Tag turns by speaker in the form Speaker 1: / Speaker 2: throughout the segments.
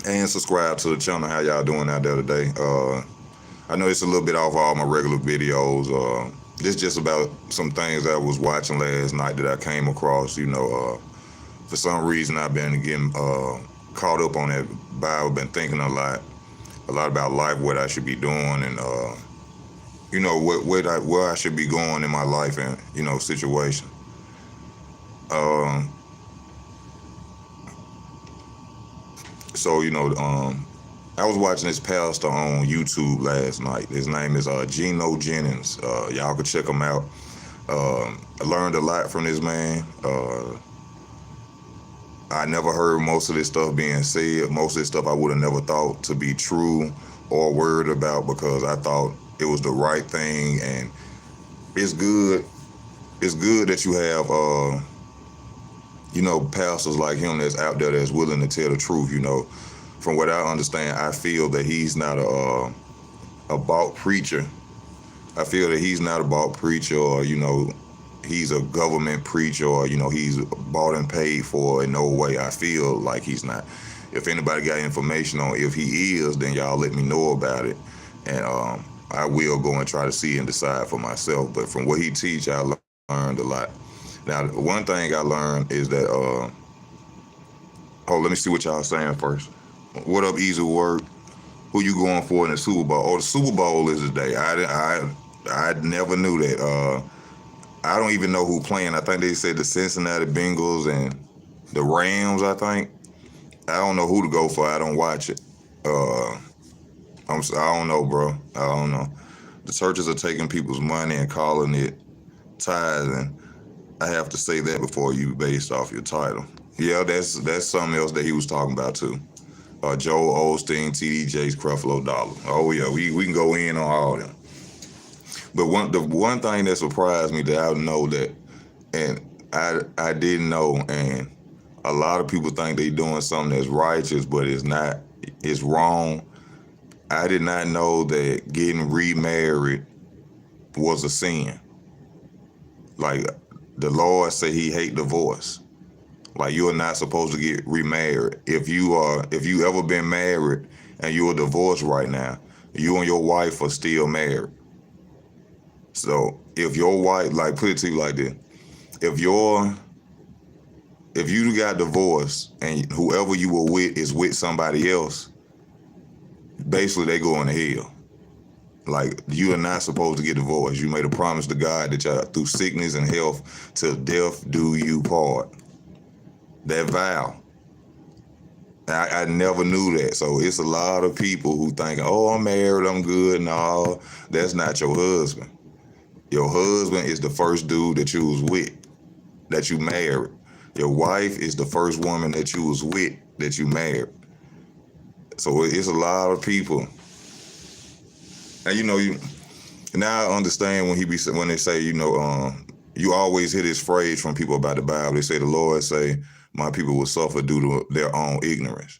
Speaker 1: and subscribe to the channel. How y'all doing out there today? I know it's a little bit off all my regular videos. This just about some things that I was watching last night that I came across. For some reason I've been getting caught up on that Bible. Been thinking a lot about life, what I should be doing, and where I should be going in my life and situation. Um, so I was watching this pastor on YouTube last night. His name is Geno Jennings. Y'all can check him out. I learned a lot from this man. I never heard most of this stuff being said. Most of this stuff I would have never thought to be true or worried about because I thought it was the right thing. And it's good. It's good that you have, pastors like him that's out there that's willing to tell the truth. From what I understand, I feel that he's not a bought preacher. I feel that he's not a bought preacher, or he's a government preacher, or he's bought and paid for. In no way, I feel like he's not. If anybody got information on if he is, then y'all let me know about it, and I will go and try to see and decide for myself. But from what he teach, I learned a lot. Now, one thing I learned is that let me see what y'all saying first. What up, Easy Word? Who you going for in the Super Bowl? Oh, the Super Bowl is today. I never knew that. I don't even know who playing. I think they said the Cincinnati Bengals and the Rams, I think. I don't know who to go for. I don't watch it. I don't know, bro. I don't know. The churches are taking people's money and calling it tithing. I have to say that before you based off your title. Yeah, that's something else that he was talking about too. Joel Osteen, TD Jakes, Creflo Dollar. Oh yeah, we can go in on all of them. But the one thing that surprised me that I know that, and I didn't know, and a lot of people think they doing something that's righteous, but it's not. It's wrong. I did not know that getting remarried was a sin. Like the Lord said, He hate divorce. Like you are not supposed to get remarried. If you ever been married and you're divorced right now, you and your wife are still married. So if your wife, like put it to you like this, if you got divorced and whoever you were with is with somebody else, basically they going to hell. Like you are not supposed to get divorced. You made a promise to God that y'all, through sickness and health, till death do you part. That vow. I never knew that. So it's a lot of people who think, oh, I'm married, I'm good. No, that's not your husband. Your husband is the first dude that you was with, that you married. Your wife is the first woman that you was with, that you married. So it's a lot of people. And now I understand when they say, you always hear this phrase from people about the Bible. They say the Lord say, my people will suffer due to their own ignorance.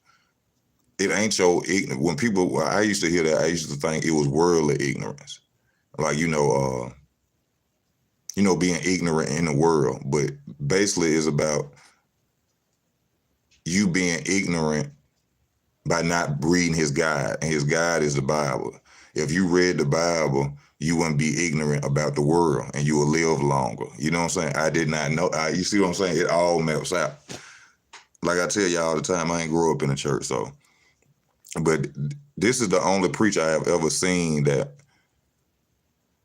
Speaker 1: It ain't your ignorance. I used to hear that, I used to think it was worldly ignorance. Like, being ignorant in the world. But basically it's about you being ignorant by not reading his guide. And his guide is the Bible. If you read the Bible, you wouldn't be ignorant about the world and you will live longer. You know what I'm saying? I did not know. You see what I'm saying? It all melts out. Like I tell y'all all the time, I ain't grow up in the church, so. But this is the only preacher I have ever seen that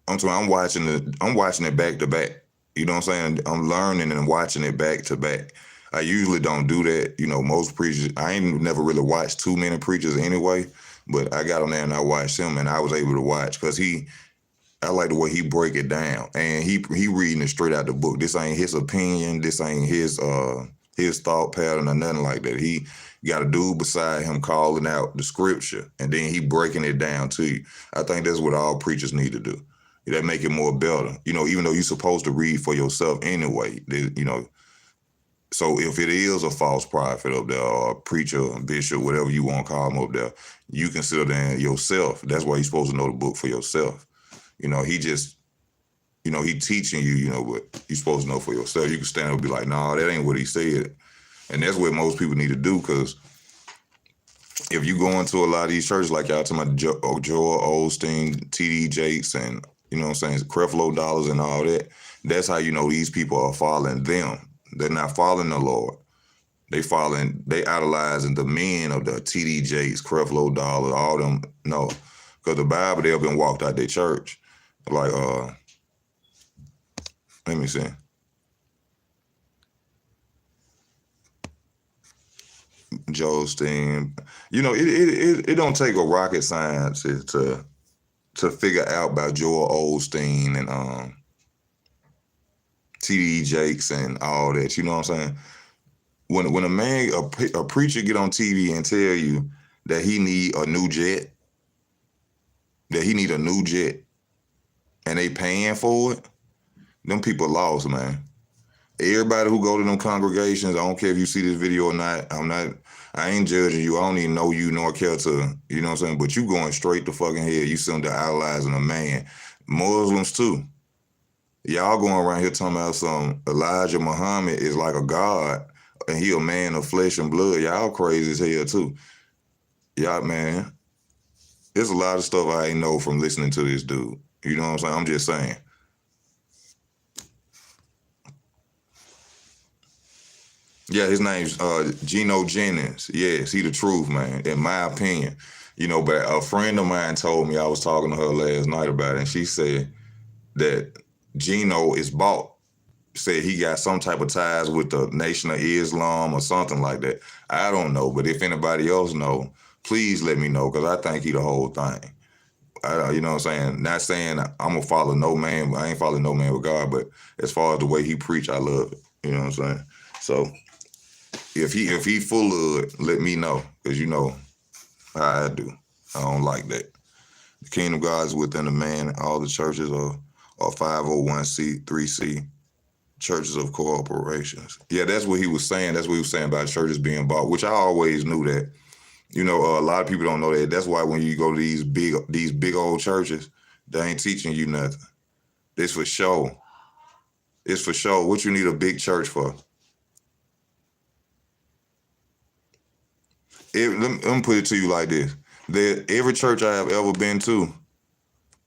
Speaker 1: I'm watching it back to back. You know what I'm saying? I'm learning and watching it back to back. I usually don't do that. Most preachers, I ain't never really watched too many preachers anyway, but I got on there and I watched him and I was able to watch because I like the way he break it down, and he reading it straight out the book. This ain't his opinion. This ain't his thought pattern or nothing like that. He got a dude beside him calling out the scripture, and then he breaking it down to you. I think that's what all preachers need to do. That make it more better. Even though you're supposed to read for yourself anyway, So if it is a false prophet up there, or a preacher, bishop, whatever you want to call him up there, you consider that yourself. That's why you're supposed to know the book for yourself. He just, he teaching you, but you're supposed to know for yourself. You can stand up and be like, nah, that ain't what he said. And that's what most people need to do, because if you go into a lot of these churches, like y'all talking about Joel Osteen, T.D. Jakes, and you know what I'm saying, Creflo Dollars and all that, that's how you know these people are following them. They're not following the Lord. They idolizing the men of the T.D. Jakes, Creflo Dollar, all them. No, because the Bible, they have been walked out their church. Like, let me see. Joesteen. You know, it don't take a rocket scientist to figure out about Joel Osteen and T.D. Jakes and all that. You know what I'm saying? When a preacher get on TV and tell you that he need a new jet, and they paying for it, them people lost, man. Everybody who go to them congregations, I don't care if you see this video or not, I ain't judging you. I don't even know you nor care to, you know what I'm saying? But you going straight to fucking hell. You sitting there idolizing a man. Muslims too. Y'all going around here talking about some Elijah Muhammad is like a god and he a man of flesh and blood. Y'all crazy as hell too. Y'all, man, there's a lot of stuff I ain't know from listening to this dude. You know what I'm saying? I'm just saying. Yeah, his name's Geno Jennings. Yes, he the truth, man, in my opinion. You know, but a friend of mine told me, I was talking to her last night about it, and she said that Geno is bought. Said he got some type of ties with the Nation of Islam or something like that. I don't know, but if anybody else know, please let me know, because I think he the whole thing. You know what I'm saying? Not saying I'm gonna follow no man. I ain't following no man with God, but as far as the way he preach, I love it. You know what I'm saying? So if he full of it, let me know, because you know how I do. I don't like that. The kingdom of God is within a man. All the churches are 501c3c churches of corporations. Yeah, that's what he was saying. That's what he was saying about churches being bought, which I always knew that. You know, a lot of people don't know that. That's why when you go to these big old churches, they ain't teaching you nothing. It's for show. It's for show. What you need a big church for? Let me put it to you like this. Every church I have ever been to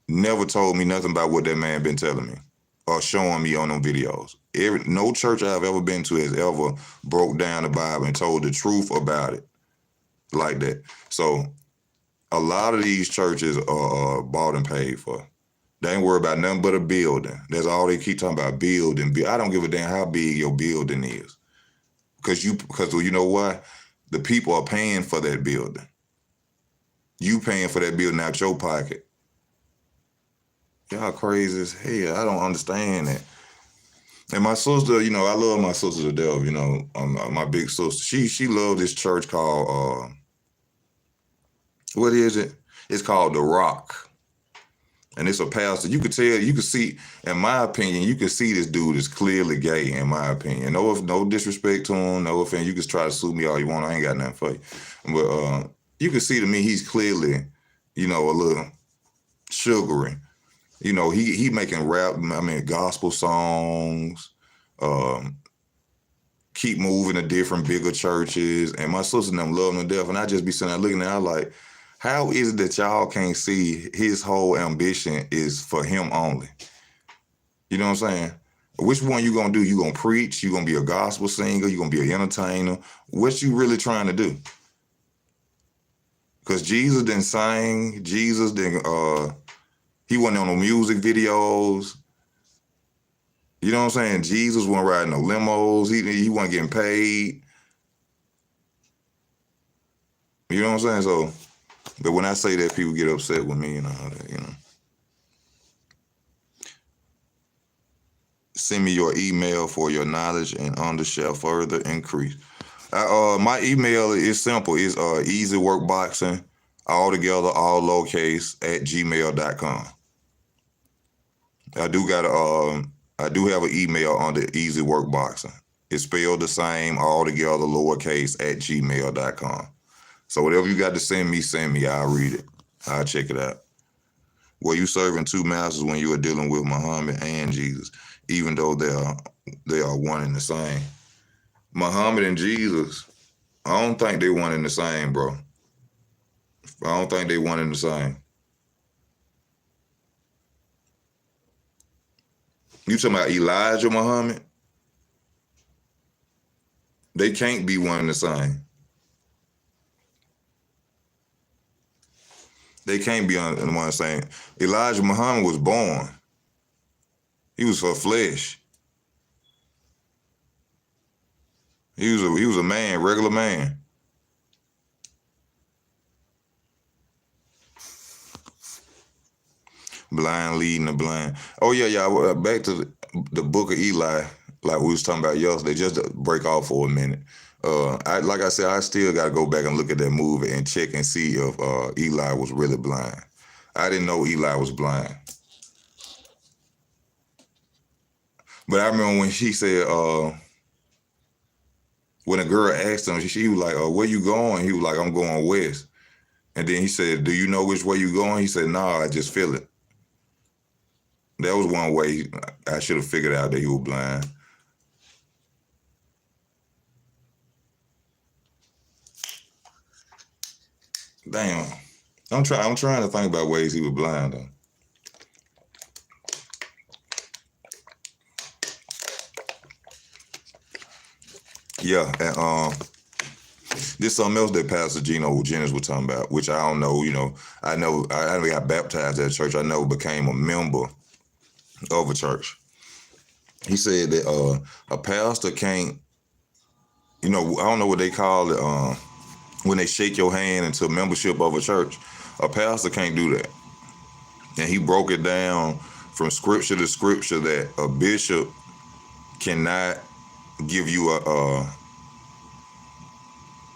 Speaker 1: never told me nothing about what that man been telling me or showing me on them videos. No church I've ever been to has ever broke down the Bible and told the truth about it like that. So a lot of these churches are bought and paid for. They ain't worried about nothing but a building. That's all they keep talking about, building. I don't give a damn how big your building is. Because you know what? The people are paying for that building. You paying for that building out your pocket. Y'all crazy as hell. I don't understand that. And my sister, you know, I love my sister to death, you know, my big sister. She loved this church called, what is it? It's called The Rock. And it's a pastor. You could see, in my opinion, you could see this dude is clearly gay, in my opinion. No disrespect to him, no offense. You can try to sue me all you want. I ain't got nothing for you. But you can see to me he's clearly, you know, a little sugary. You know, he making rap, gospel songs, keep moving to different bigger churches. And my sister and them love him to death. And I just be sitting there looking at her like, how is it that y'all can't see his whole ambition is for him only? You know what I'm saying? Which one you gonna do? You gonna preach? You gonna be a gospel singer? You gonna be an entertainer? What you really trying to do? Because Jesus didn't sing. Jesus didn't. He wasn't on no music videos. You know what I'm saying? Jesus wasn't riding no limos. He wasn't getting paid. You know what I'm saying? So, but when I say that, people get upset with me and all that, you know. Send me your email for your knowledge and shall further increase. My email is simple. It's easyworkboxing, all together, all lowercase, @gmail.com. I do have an email under Easy Workboxing. It's spelled the same, all together, lowercase, @gmail.com. So whatever you got to send me. I'll read it. I'll check it out. Were you serving two masters when you were dealing with Muhammad and Jesus, even though they are one and the same? Muhammad and Jesus, I don't think they one and the same, bro. I don't think they one and the same. You talking about Elijah Muhammad? They can't be one and the same. They can't be on one and the same. Elijah Muhammad was born. He was for flesh. He was a man, regular man. Blind leading the blind. Oh yeah. Back to the book of Eli, like we was talking about yesterday. Just to break off for a minute. Like I said, I still got to go back and look at that movie and check and see if Eli was really blind. I didn't know Eli was blind. But I remember when she said, when a girl asked him, she was like, where you going? He was like, I'm going west. And then he said, do you know which way you going? He said, no, I just feel it. That was one way I should have figured out that he was blind. Damn. I'm trying to think about ways he was blind though. Yeah, and this something else that Pastor Gino Jennings was talking about, which I don't know. I never got baptized at a church. I never became a member of a church. He said that a pastor can't, I don't know what they call it, when they shake your hand into membership of a church. A pastor can't do that. And he broke it down from scripture to scripture that a bishop cannot give you a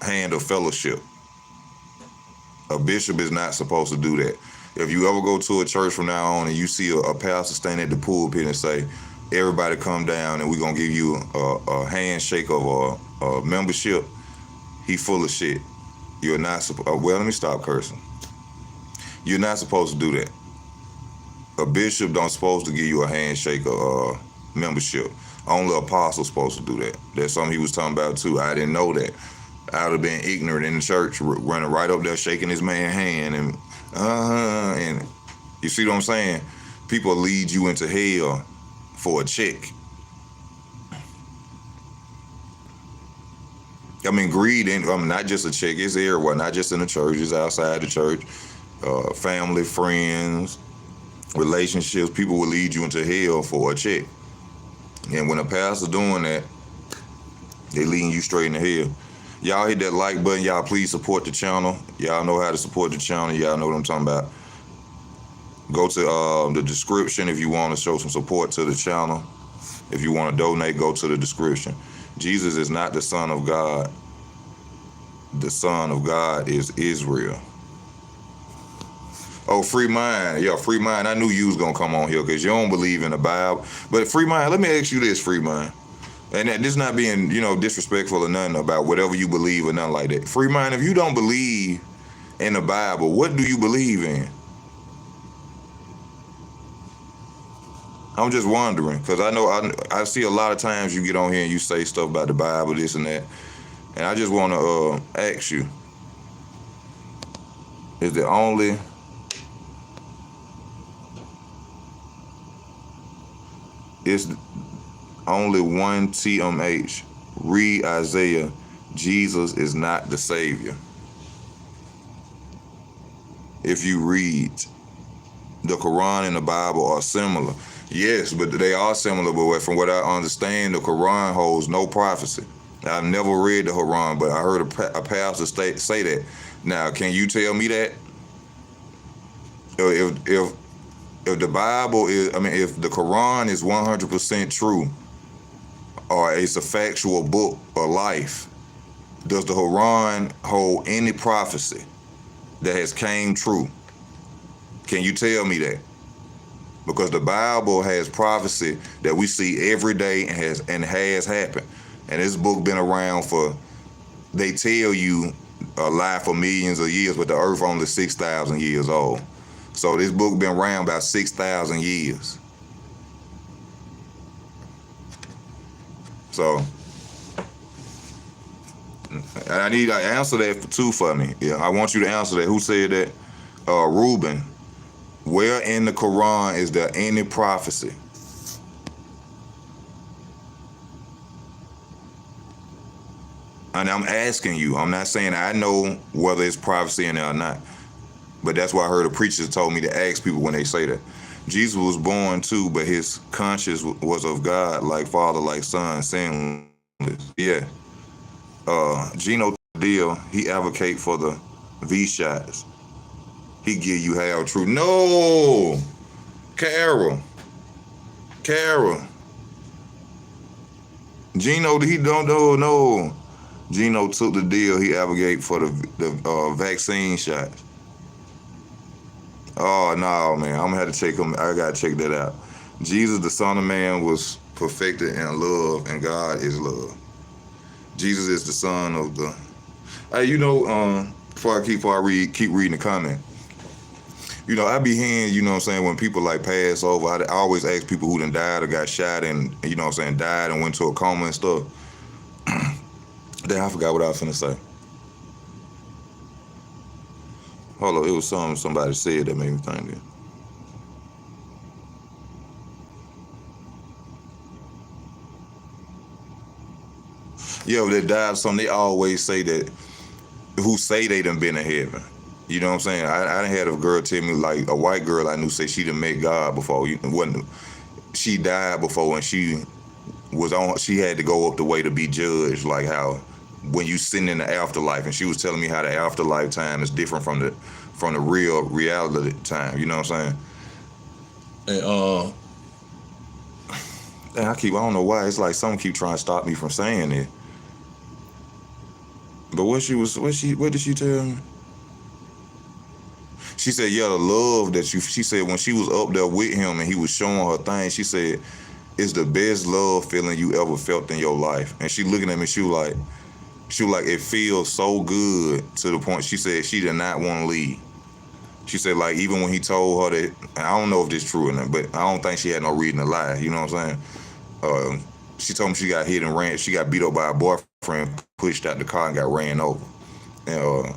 Speaker 1: hand of fellowship. A bishop is not supposed to do that. If you ever go to a church from now on and you see a pastor standing at the pulpit and say, everybody come down and we're going to give you a handshake of a membership, he full of shit. You're not supposed, well, let me stop cursing. You're not supposed to do that. A bishop don't supposed to give you a handshake of membership. Only apostle's supposed to do that. That's something he was talking about too. I didn't know that. I would have been ignorant in the church, running right up there, shaking his man's hand, and you see what I'm saying? People lead you into hell for a check. I mean, greed ain't not just a check. It's everywhere, not just in the church. It's outside the church. Family, friends, relationships. People will lead you into hell for a check. And when a pastor doing that, they leading you straight into hell. Y'all hit that like button. Y'all please support the channel. Y'all know how to support the channel. Y'all know what I'm talking about. Go to the description if you want to show some support to the channel. If you want to donate, go to the description. Jesus is not the Son of God. The Son of God is Israel. Oh, free mind. Yeah, free mind. I knew you was going to come on here because you don't believe in the Bible. But free mind, let me ask you this, free mind. And this not being, disrespectful or nothing about whatever you believe or nothing like that. Free mind, if you don't believe in the Bible, what do you believe in? I'm just wondering, because I know I see a lot of times you get on here and you say stuff about the Bible, this and that. And I just want to ask you, is the only one TMH. Read Isaiah. Jesus is not the Savior. If you read, the Quran and the Bible are similar. Yes, but they are similar, but from what I understand, the Quran holds no prophecy. I've never read the Quran, but I heard a pastor say that. Now, can you tell me that? If the Bible is, if the Quran is 100% true, or it's a factual book of life, does the Quran hold any prophecy that has came true? Can you tell me that? Because the Bible has prophecy that we see every day and has happened. And this book been around they tell you a lie for millions of years, but the earth only 6,000 years old. So this book been around about 6,000 years. So I need to answer that too for me. Yeah, I want you to answer that. Who said that? Reuben. Where in the Quran is there any prophecy? And I'm asking you. I'm not saying I know whether it's prophecy in there or not. But that's why I heard a preacher told me to ask people when they say that. Jesus was born too, but his conscience was of God, like Father, like Son, sinless. Yeah. Gino Deal, he advocate for the V shots. He give you half truth. No, Carol. Gino, he don't know. No, Gino took the deal. He advocate for the vaccine shots. Oh no, man, I'm gonna have to check him. I gotta check that out. Jesus, the Son of Man, was perfected in love, and God is love. Jesus is the Son of the. Hey, before I keep reading the comment. I be hearing, what I'm saying, when people like pass over, I always ask people who done died or got shot and, what I'm saying, died and went to a coma and stuff. Then I forgot what I was finna say. Hold on, it was somebody said that made me think that. Yeah, that died something, they always say that, who say they done been to heaven. You know what I'm saying? I done had a girl tell me, like, a white girl I knew say she done met God before. She died before, and she had to go up the way to be judged, like how when you sitting in the afterlife, and she was telling me how the afterlife time is different from the real reality time. You know what I'm saying? And I don't know why, it's like something keep trying to stop me from saying it. But what did she tell me? She said, yeah, the love that she said when she was up there with him and he was showing her things, she said, it's the best love feeling you ever felt in your life. And she looking at me, she was like, it feels so good, to the point she said she did not want to leave. She said, like, even when he told her that, and I don't know if this is true or not, but I don't think she had no reason to lie. You know what I'm saying? She told me she got hit and ran. She got beat up by a boyfriend, pushed out the car and got ran over. And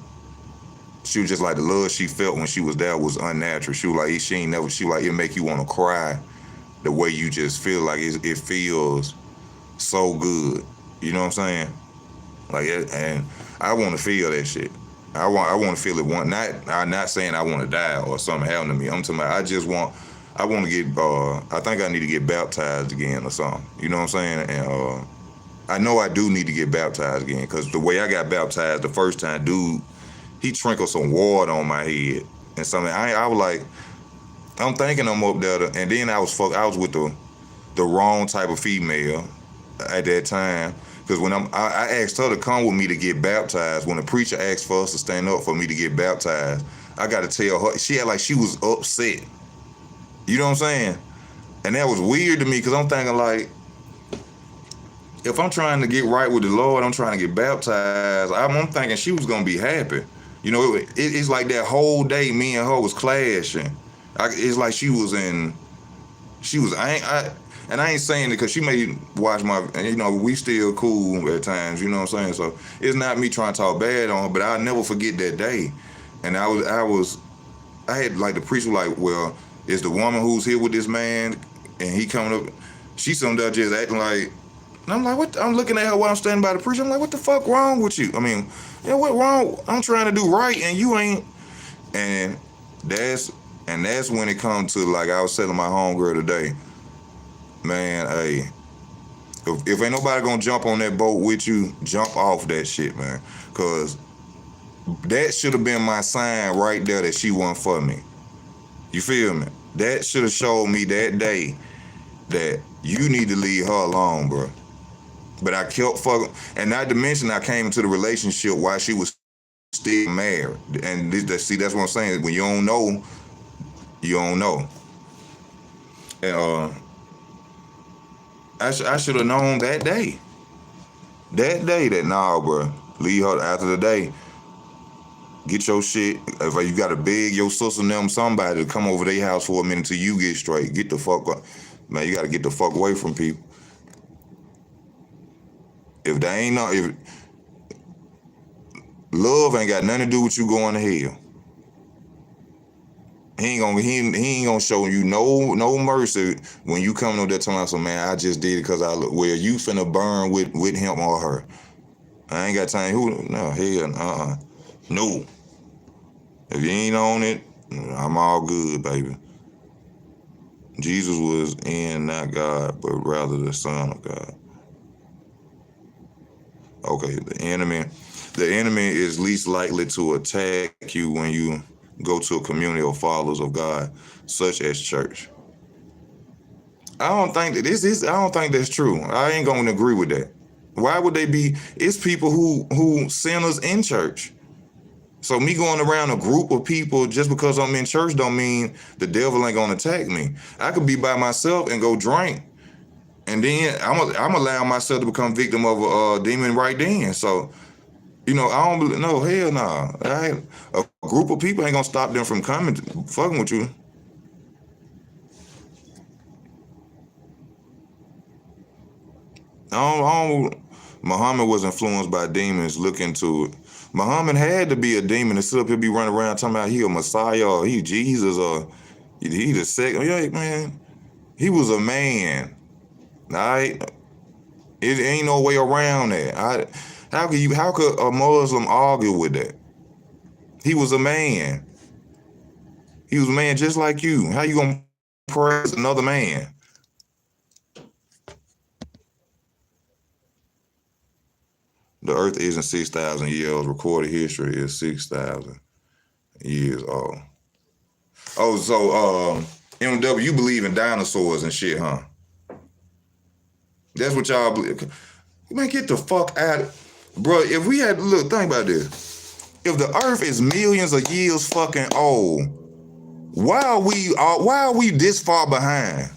Speaker 1: she was just like, the love she felt when she was there was unnatural. She was like, it make you want to cry, the way you just feel like it feels so good. You know what I'm saying? Like, and I want to feel that shit. I want to feel it. I'm not saying I want to die or something happen to me. I'm talking about I want to get. I think I need to get baptized again or something. You know what I'm saying? And I know I do need to get baptized again, because the way I got baptized the first time, dude, he sprinkled some water on my head and something. I was like, I'm thinking I'm up there, and then I was with the wrong type of female at that time. Because when I asked her to come with me to get baptized, when the preacher asked for us to stand up for me to get baptized, I got to tell her, she had like she was upset. You know what I'm saying? And that was weird to me, because I'm thinking, like, if I'm trying to get right with the Lord, I'm trying to get baptized, I'm thinking she was going to be happy. It's like that whole day me and her was clashing. It's like and I ain't saying it because she may watch we still cool at times, you know what I'm saying? So it's not me trying to talk bad on her, but I'll never forget that day. And I had, like, the priest was like, well, is the woman who's here with this man and he coming up, she's something there just acting like, and I'm like, what? I'm looking at her while I'm standing by the preacher. I'm like, what the fuck wrong with you? I mean, what wrong? I'm trying to do right and you ain't. And that's when it comes to, like I was telling my homegirl today, man, hey, if ain't nobody gonna jump on that boat with you, jump off that shit, man. Cause that should have been my sign right there that she wasn't for me. You feel me? That should have showed me that day that you need to leave her alone, bro. But I kept fucking, and not to mention I came into the relationship while she was still married. And see, that's what I'm saying. When you don't know, you don't know. And I should have known that day. That nah, bro. Leave her after the day. Get your shit. If you gotta beg your sister and them, somebody to come over their house for a minute till you get straight. Get the fuck up. Man, you gotta get the fuck away from people. If they ain't know, Love ain't got nothing to do with you going to hell. He ain't gonna show you no mercy when you come to that time. So man, I just did it because I look. Well, you finna burn with him or her. I ain't got time. No, hell, no. If you ain't on it, I'm all good, baby. Jesus was in not God, but rather the Son of God. Okay, the enemy is least likely to attack you when you go to a community of followers of God, such as church. I don't think that I don't think that's true. I ain't gonna agree with that. Why would they be? It's people who sinners in church. So me going around a group of people just because I'm in church don't mean the devil ain't gonna attack me. I could be by myself and go drink, and then I'm allow myself to become victim of a demon right then. So I don't no hell no. A group of people ain't gonna stop them from coming fucking with you. Muhammad was influenced by demons. Look into it. Muhammad had to be a demon to sit up here be running around talking about he a Messiah or he Jesus or he the second. Yeah, man. He was a man. All right. It ain't no way around that. How could a Muslim argue with that? He was a man. He was a man just like you. How you gonna praise another man? The earth isn't 6,000 years old. Recorded history is 6,000 years old. Oh, so MW, you believe in dinosaurs and shit, huh? That's what y'all believe. Man, get the fuck out. Bro, if we had, look, think about this. If the earth is millions of years fucking old, why are we this far behind?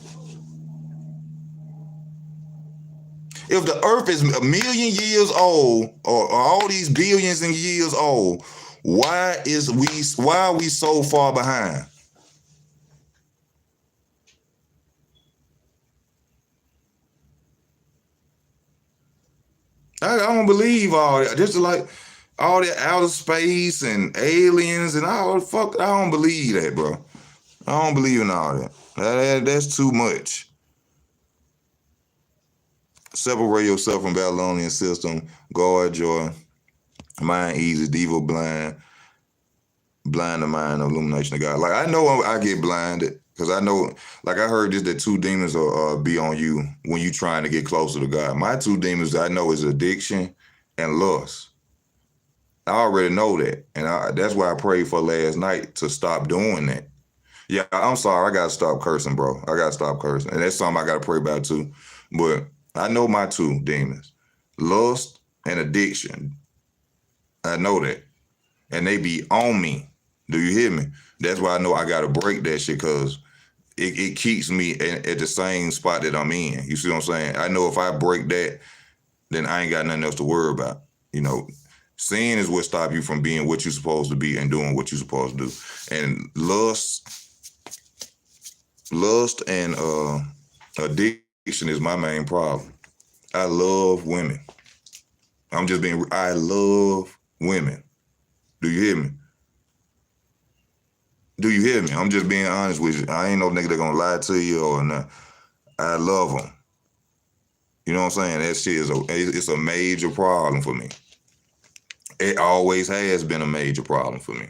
Speaker 1: If the earth is a million years old or all these billions of years old, why are we so far behind? I don't believe all that. Just like all that outer space and aliens and all fuck. I don't believe that, bro. I don't believe in all that. That's too much. Separate yourself from Babylonian system. Guard your mind easy, devil blind the mind, illumination of God. Like I know I get blinded because I know, like I heard this that two demons will be on you when you trying to get closer to God. My two demons I know is addiction and lust. I already know that, and that's why I prayed for last night to stop doing that. Yeah, I'm sorry, I gotta stop cursing, bro. I gotta stop cursing, and that's something I gotta pray about too. But I know my two demons, lust and addiction. I know that, and they be on me. Do you hear me? That's why I know I gotta break that shit because it keeps me at the same spot that I'm in. You see what I'm saying? I know if I break that, then I ain't got nothing else to worry about. Sin is what stop you from being what you're supposed to be and doing what you're supposed to do. And lust and addiction is my main problem. I love women. I love women. Do you hear me? Do you hear me? I'm just being honest with you. I ain't no nigga that gonna lie to you or not. I love them. You know what I'm saying? That shit it's a major problem for me. It always has been a major problem for me.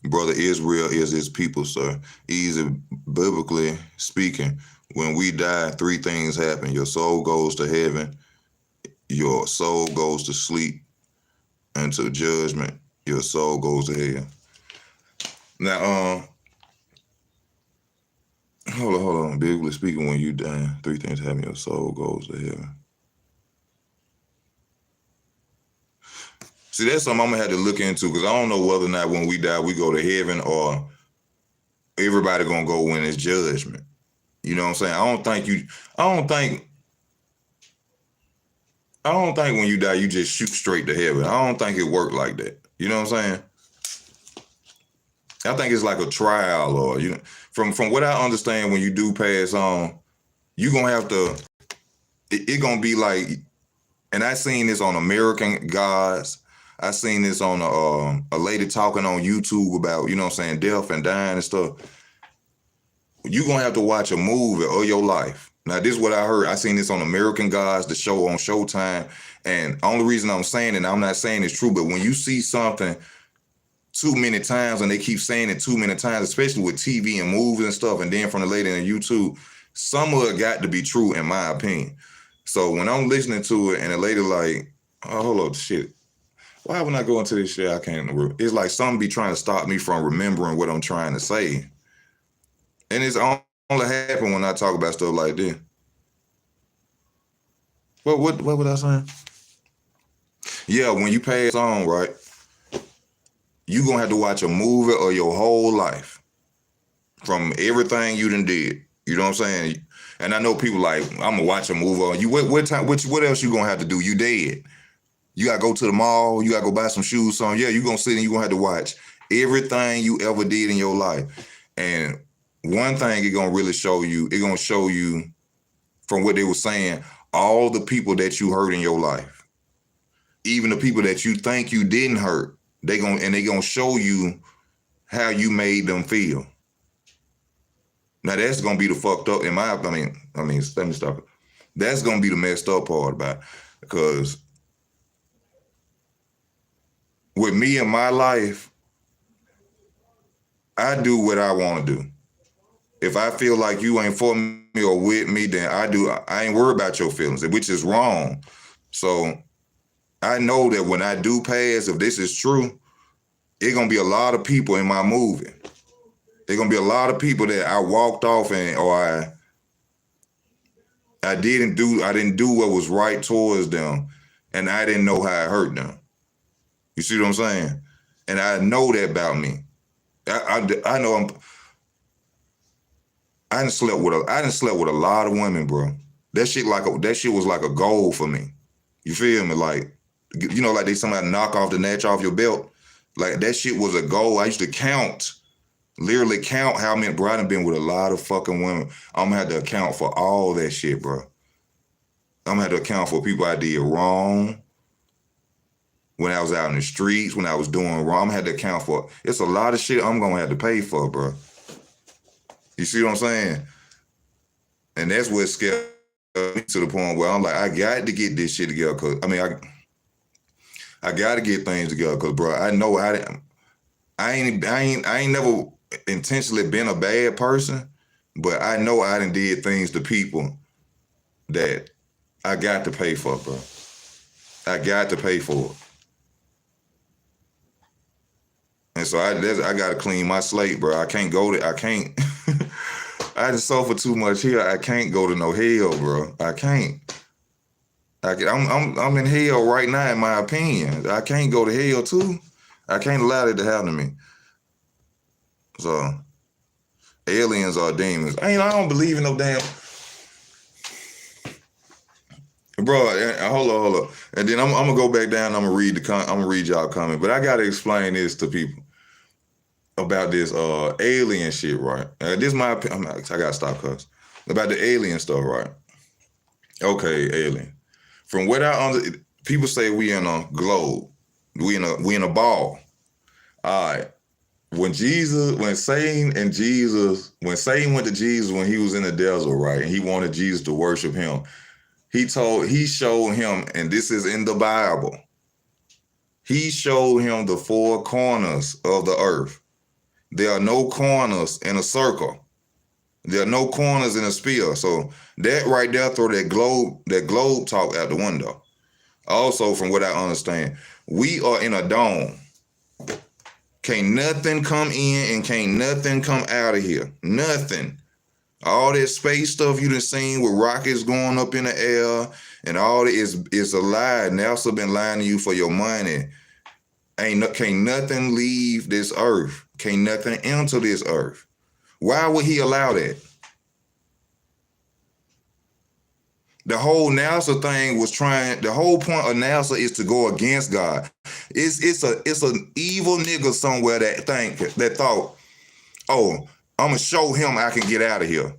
Speaker 1: Brother, Israel is his people, sir. Easy, biblically speaking, when we die, three things happen. Your soul goes to heaven, your soul goes to sleep, and to judgment, your soul goes to hell. Now, hold on. Biblically speaking, when you die, three things happen. Your soul goes to heaven. See, that's something I'm gonna have to look into because I don't know whether or not when we die we go to heaven or everybody gonna go when it's judgment. You know what I'm saying? I don't think when you die you just shoot straight to heaven. I don't think it worked like that. You know what I'm saying? I think it's like a trial or from what I understand when you do pass on, you gonna have to it gonna be like, and I seen this on American Gods. I seen this on a lady talking on YouTube about, you know what I'm saying, death and dying and stuff. You gonna have to watch a movie of your life. Now, this is what I heard. I seen this on American Gods, the show on Showtime. And only reason I'm saying it, I'm not saying it's true, but when you see something too many times and they keep saying it too many times, especially with TV and movies and stuff, and then from the lady on YouTube, some of it got to be true in my opinion. So when I'm listening to it and the lady like, oh, hold up, shit. Why would I go into this shit? I can't remember. It's like something be trying to stop me from remembering what I'm trying to say. And it's only happen when I talk about stuff like this. What was I saying? Yeah, when you pass on, right, you gonna have to watch a movie of your whole life from everything you done did. You know what I'm saying? And I know people like, I'm gonna watch a movie on you. What else you gonna have to do? You dead. You gotta go to the mall, you gotta go buy some shoes, something. Yeah, you gonna sit and you gonna have to watch everything you ever did in your life. And one thing it gonna really show you, it gonna show you from what they were saying, all the people that you hurt in your life. Even the people that you think you didn't hurt, they gonna show you how you made them feel. Now that's gonna be the fucked up in my, let me stop. That's gonna be the messed up part about it. Because with me in my life, I do what I want to do. If I feel like you ain't for me or with me, then I ain't worried about your feelings, which is wrong. So I know that when I do pass, if this is true, it's gonna be a lot of people in my movie. There's gonna be a lot of people that I walked off or I didn't do what was right towards them, and I didn't know how it hurt them. You see what I'm saying? And I know that about me. I know I done slept with a lot of women, bro. That shit was like a goal for me. You feel me? Like, you know, like they somebody knock off the natch off your belt. Like that shit was a goal. I used to literally count how many, bro. I done been with a lot of fucking women. I'm gonna have to account for all that shit, bro. I'm gonna have to account for people I did wrong. When I was out in the streets, when I was doing wrong, I'm gonna have to account for. It's a lot of shit I'm gonna have to pay for, bro. You see what I'm saying? And that's what scared me to the point where I'm like, I got to get this shit together. Cause I got to get things together. Cause bro, I know I ain't never intentionally been a bad person, but I know I done did things to people that I got to pay for, bro. I got to pay for it. And so I got to clean my slate, bro. I can't. I just suffer too much here. I can't go to no hell, bro. I can't. I'm in hell right now, in my opinion. I can't go to hell too. I can't allow that to happen to me. So, aliens or demons. I don't believe in no damn. Bro, hold up. And then I'm gonna go back down. I'm gonna read y'all comment. But I gotta explain this to people about this alien shit, right? This is my opinion. I gotta stop cuss about the alien stuff, right? Okay, alien. From what people say we in a globe, we in a ball. All right. When Satan went to Jesus when he was in the desert, right, and he wanted Jesus to worship him, he showed him, and this is in the Bible, he showed him the four corners of the earth. There are no corners in a circle. There are no corners in a sphere. So that right there throw that globe talk out the window. Also, from what I understand, we are in a dome. Can't nothing come in and can't nothing come out of here. Nothing. All that space stuff you done seen with rockets going up in the air and all that is a lie. NASA been lying to you for your money. Can't nothing leave this earth. Can't nothing enter this earth. Why would he allow that? The whole NASA thing the whole point of NASA is to go against God. It's an evil nigga somewhere that thought, oh, I'm gonna show him I can get out of here.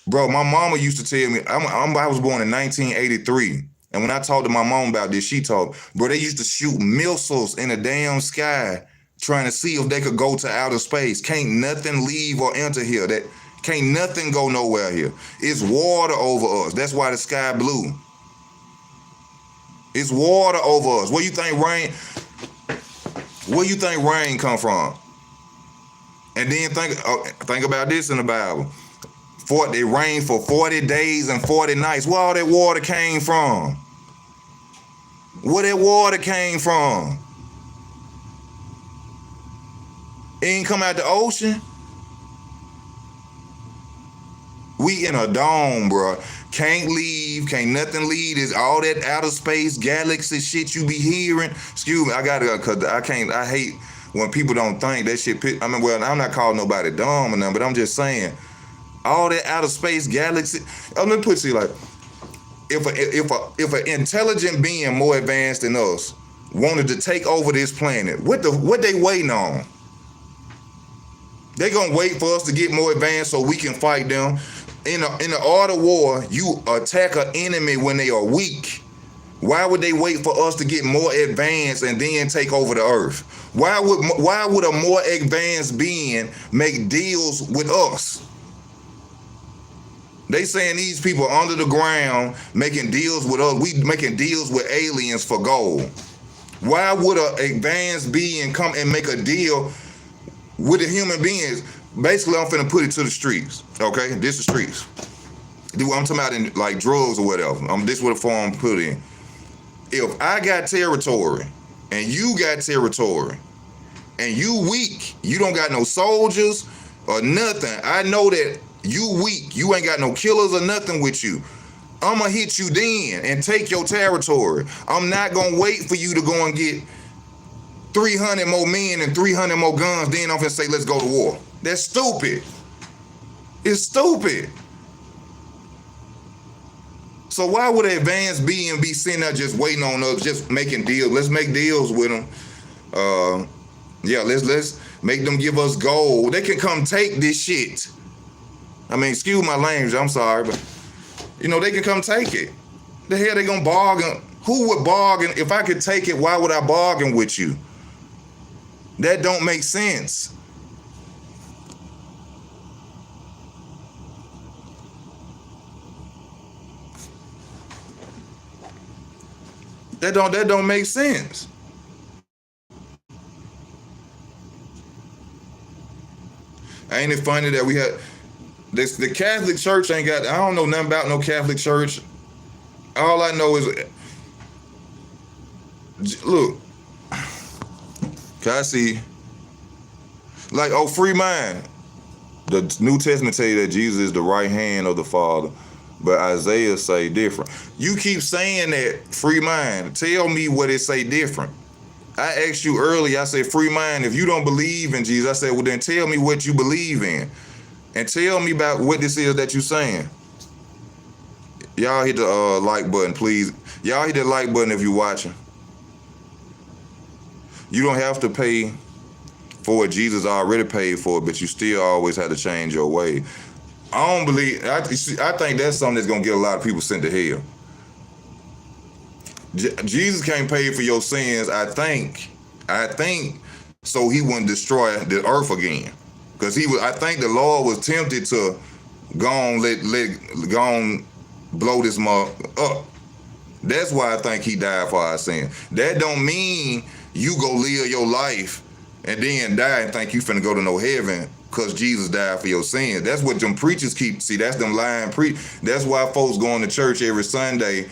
Speaker 1: Bro, my mama used to tell me, I was born in 1983. And when I talked to my mom about this, she told, bro, they used to shoot missiles in the damn sky trying to see if they could go to outer space. Can't nothing leave or enter here. That can't nothing go nowhere here. It's water over us. That's why the sky blue. It's water over us. Where you think rain come from? And then think about this in the Bible. It rained for 40 days and 40 nights. Where all that water came from? Where that water came from? It ain't come out the ocean. We in a dome, bro. Can't leave. Can't nothing leave. It's all that outer space, galaxy shit you be hearing. Excuse me, cause I can't. I hate when people don't think that shit. Well, I'm not calling nobody dumb or nothing, but I'm just saying. All that outer space galaxy. Let me put it like, if an intelligent being more advanced than us wanted to take over this planet, what they waiting on? They gonna wait for us to get more advanced so we can fight them. In the art of war, you attack an enemy when they are weak. Why would they wait for us to get more advanced and then take over the earth? Why would a more advanced being make deals with us? They saying these people under the ground making deals with us. We making deals with aliens for gold. Why would an advanced being come and make a deal with the human beings? Basically, I'm finna put it to the streets. Okay, this is streets. I'm talking about in like drugs or whatever. This what the form put in. If I got territory and you got territory and you weak, you don't got no soldiers or nothing. I know that you weak. You ain't got no killers or nothing with you. I'm going to hit you then and take your territory. I'm not going to wait for you to go and get 300 more men and 300 more guns. Then I'm going to say, let's go to war. That's stupid. It's stupid. So why would an advanced being be sitting there just waiting on us, just making deals? Let's make deals with them. Let's make them give us gold. They can come take this shit. I mean, excuse my language, I'm sorry, but they can come take it. The hell they gonna bargain? Who would bargain? If I could take it, why would I bargain with you? That don't make sense. That don't make sense. Ain't it funny that we had the Catholic Church ain't got, I don't know nothing about no Catholic Church. All I know is, look, can I see, like, free mind. The New Testament tell you that Jesus is the right hand of the Father, but Isaiah say different. You keep saying that, free mind. Tell me what it say different. I asked you earlier, I said, free mind, if you don't believe in Jesus, I said, well, then tell me what you believe in. And tell me about what this is that you're saying. Y'all hit the like button, please. Y'all hit the like button if you're watching. You don't have to pay for what Jesus already paid for, but you still always have to change your way. I don't believe, I think that's something that's going to get a lot of people sent to hell. Jesus can't pay for your sins, I think, so he wouldn't destroy the earth again. Because I think the Lord was tempted to go on, blow this mug up. That's why I think he died for our sins. That don't mean you go live your life and then die and think you finna go to no heaven because Jesus died for your sins. That's what them preachers see, that's them lying That's why folks going to church every Sunday.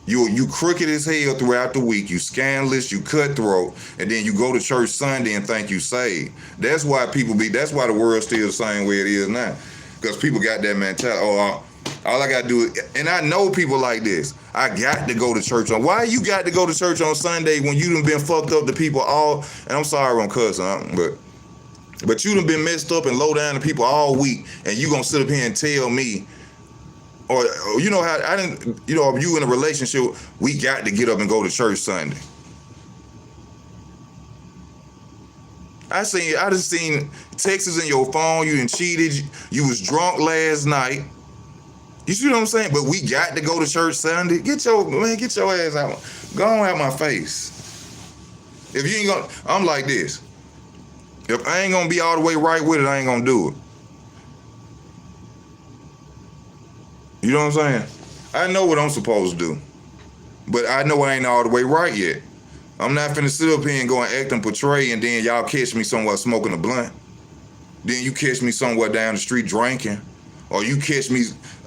Speaker 1: You crooked as hell throughout the week. You scandalous, you cutthroat, and then you go to church Sunday and think you saved. That's why that's why the world's still the same way it is now. Because people got that mentality. All I got to do is, and I know people like this, I got to go to church on. Why you got to go to church on Sunday when you done been fucked up to people all, and I'm sorry I'm cussing, but you done been messed up and low down to people all week, and you gonna sit up here and tell me, or you know how I didn't, if you in a relationship, we got to get up and go to church Sunday. I just seen texts in your phone, you done cheated, you was drunk last night, You see what I'm saying? But we got to go to church Sunday. Get your ass out. Go on out my face. If you ain't gonna, I'm like this. If I ain't gonna be all the way right with it, I ain't gonna do it. You know what I'm saying? I know what I'm supposed to do, but I know I ain't all the way right yet. I'm not finna sit up here and go and act and portray, and then y'all catch me somewhere smoking a blunt. Then you catch me somewhere down the street drinking, or you catch me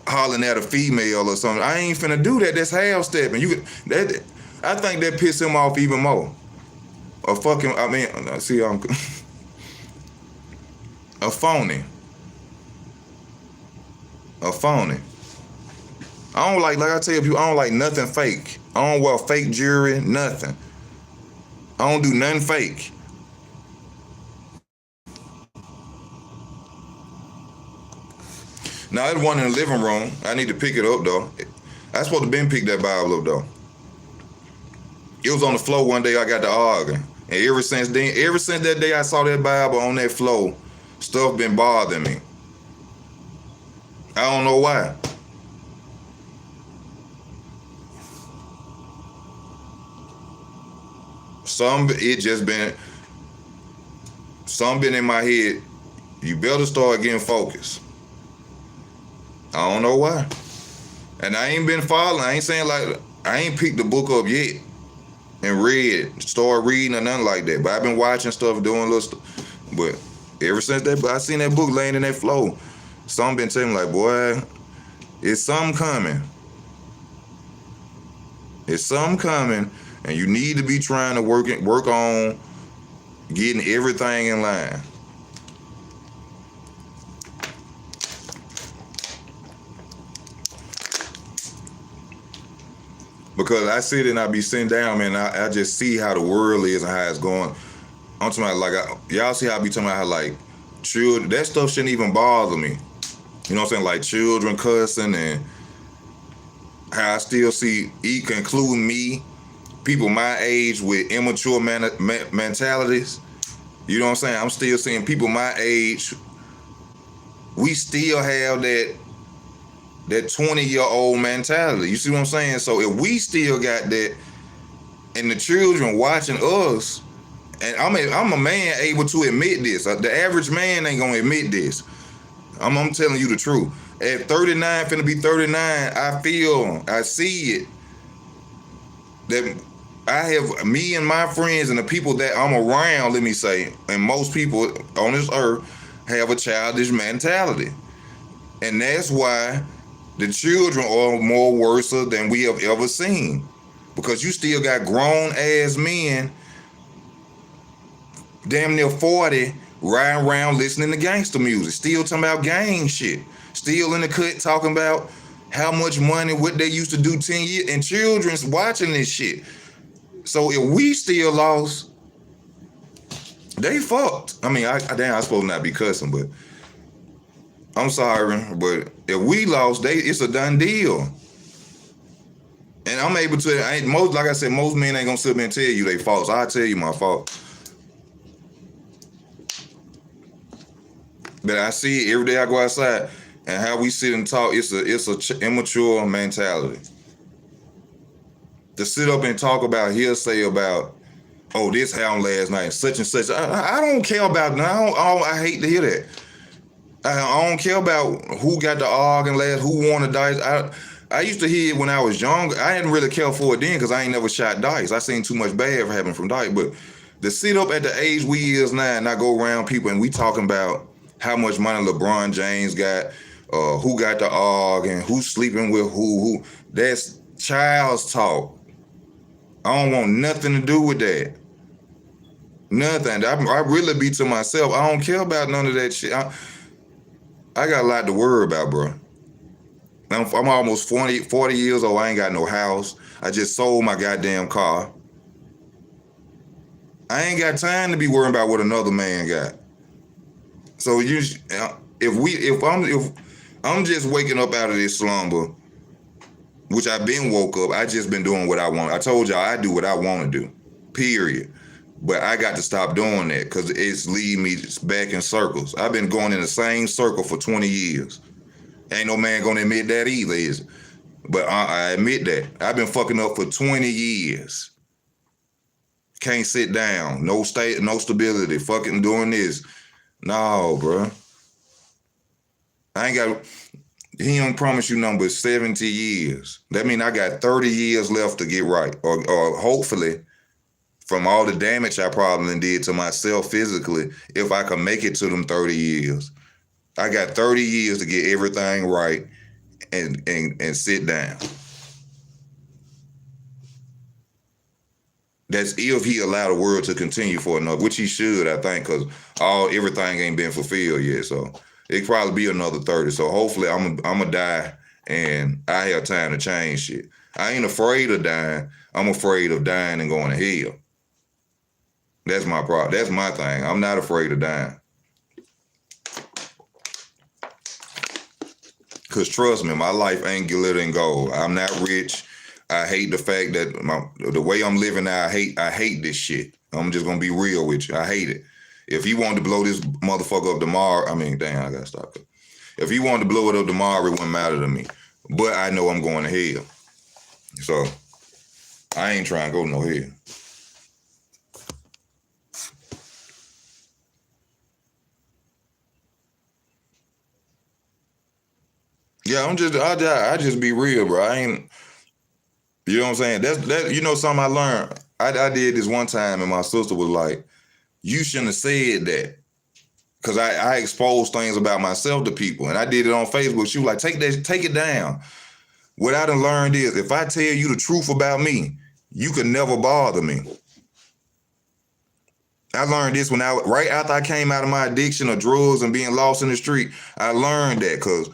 Speaker 1: hollering at a female or something. I ain't finna do that. That's half stepping. I think that piss him off even more. A fucking, I mean, see, I'm a phony. A phony. I don't like I tell people, I don't like nothing fake. I don't wear fake jewelry, nothing. I don't do nothing fake. Now, there's one in the living room. I need to pick it up, though. I supposed to been pick that Bible up, though. It was on the floor one day. I got to arguing. And ever since that day I saw that Bible on that floor, stuff been bothering me. I don't know why. Some been in my head. You better start getting focused. I don't know why. And I ain't been following. I ain't saying like, I ain't picked the book up yet and start reading or nothing like that. But I've been watching stuff, doing little stuff. But ever since that, I seen that book laying in that floor. Some been telling me like, boy, it's something coming. It's something coming, and you need to be trying to work on getting everything in line. Because I sit and I be sitting down, man, I just see how the world is and how it's going. I'm talking about, like, y'all see how I be talking about how, like, children, that stuff shouldn't even bother me. You know what I'm saying? Like, children cussing, and how I still see, including me, people my age with immature mentalities. You know what I'm saying? I'm still seeing people my age, we still have that 20-year-old mentality. You see what I'm saying? So if we still got that, and the children watching us, and I'm a man able to admit this. The average man ain't gonna admit this. I'm telling you the truth. At 39, finna be 39, I see it. That I have, me and my friends and the people that I'm around, let me say, and most people on this earth have a childish mentality. And that's why the children are more worse than we have ever seen. Because you still got grown ass men, damn near 40, riding around listening to gangster music, still talking about gang shit, still in the cut talking about how much money, what they used to do 10 years, and children's watching this shit. So if we still lost, they fucked. I mean, I supposed not be cussing, but I'm sorry, but if we lost, it's a done deal. And I'm able to, like I said, most men ain't gonna sit there and tell you they faults. I'll tell you my fault. But I see it every day I go outside, and how we sit and talk, it's a immature mentality. To sit up and talk about hearsay about, oh, this happened last night, such and such. I don't care about, I hate to hear that. I don't care about who got the arguing last, who won the dice. I used to hear it when I was young. I didn't really care for it then because I ain't never shot dice. I seen too much bad happen from dice. But to sit up at the age we is now and I go around people and we talking about how much money LeBron James got, who got the arguing, who's sleeping with who, that's child's talk. I don't want nothing to do with that. Nothing. I really be to myself. I don't care about none of that shit. I got a lot to worry about, bro. I'm almost 40 years old. I ain't got no house. I just sold my goddamn car. I ain't got time to be worrying about what another man got. So if I'm just waking up out of this slumber, which I've been woke up, I just been doing what I want. I told y'all I do what I want to do, period. But I got to stop doing that because it's leading me back in circles. I've been going in the same circle for 20 years. Ain't no man gonna admit that either, is it? But I admit that. I've been fucking up for 20 years. Can't sit down. No stability. Fucking doing this. No, bro. I ain't got. He don't promise you number 70 years. That mean I got 30 years left to get right. Or hopefully, from all the damage I probably did to myself physically, if I can make it to them 30 years. I got 30 years to get everything right and sit down. That's if he allow the world to continue for enough, which he should, I think, because everything ain't been fulfilled yet. So it probably be another 30. So hopefully I'm gonna die and I have time to change shit. I ain't afraid of dying. I'm afraid of dying and going to hell. That's my problem. That's my thing. I'm not afraid of dying. Cause trust me, my life ain't glitter and gold. I'm not rich. I hate the fact that the way I'm living now, I hate this shit. I'm just gonna be real with you. I hate it. If he wanted to blow this motherfucker up tomorrow, I mean, damn, I gotta stop it. If he wanted to blow it up tomorrow, it wouldn't matter to me. But I know I'm going to hell. So I ain't trying to go to no hell. Yeah, I just be real, bro. I ain't, you know what I'm saying? That you know something I learned. I did this one time and my sister was like, you shouldn't have said that. Cause I exposed things about myself to people and I did it on Facebook. She was like, take it down. What I done learned is if I tell you the truth about me, you can never bother me. I learned this right after I came out of my addiction of drugs and being lost in the street. I learned that because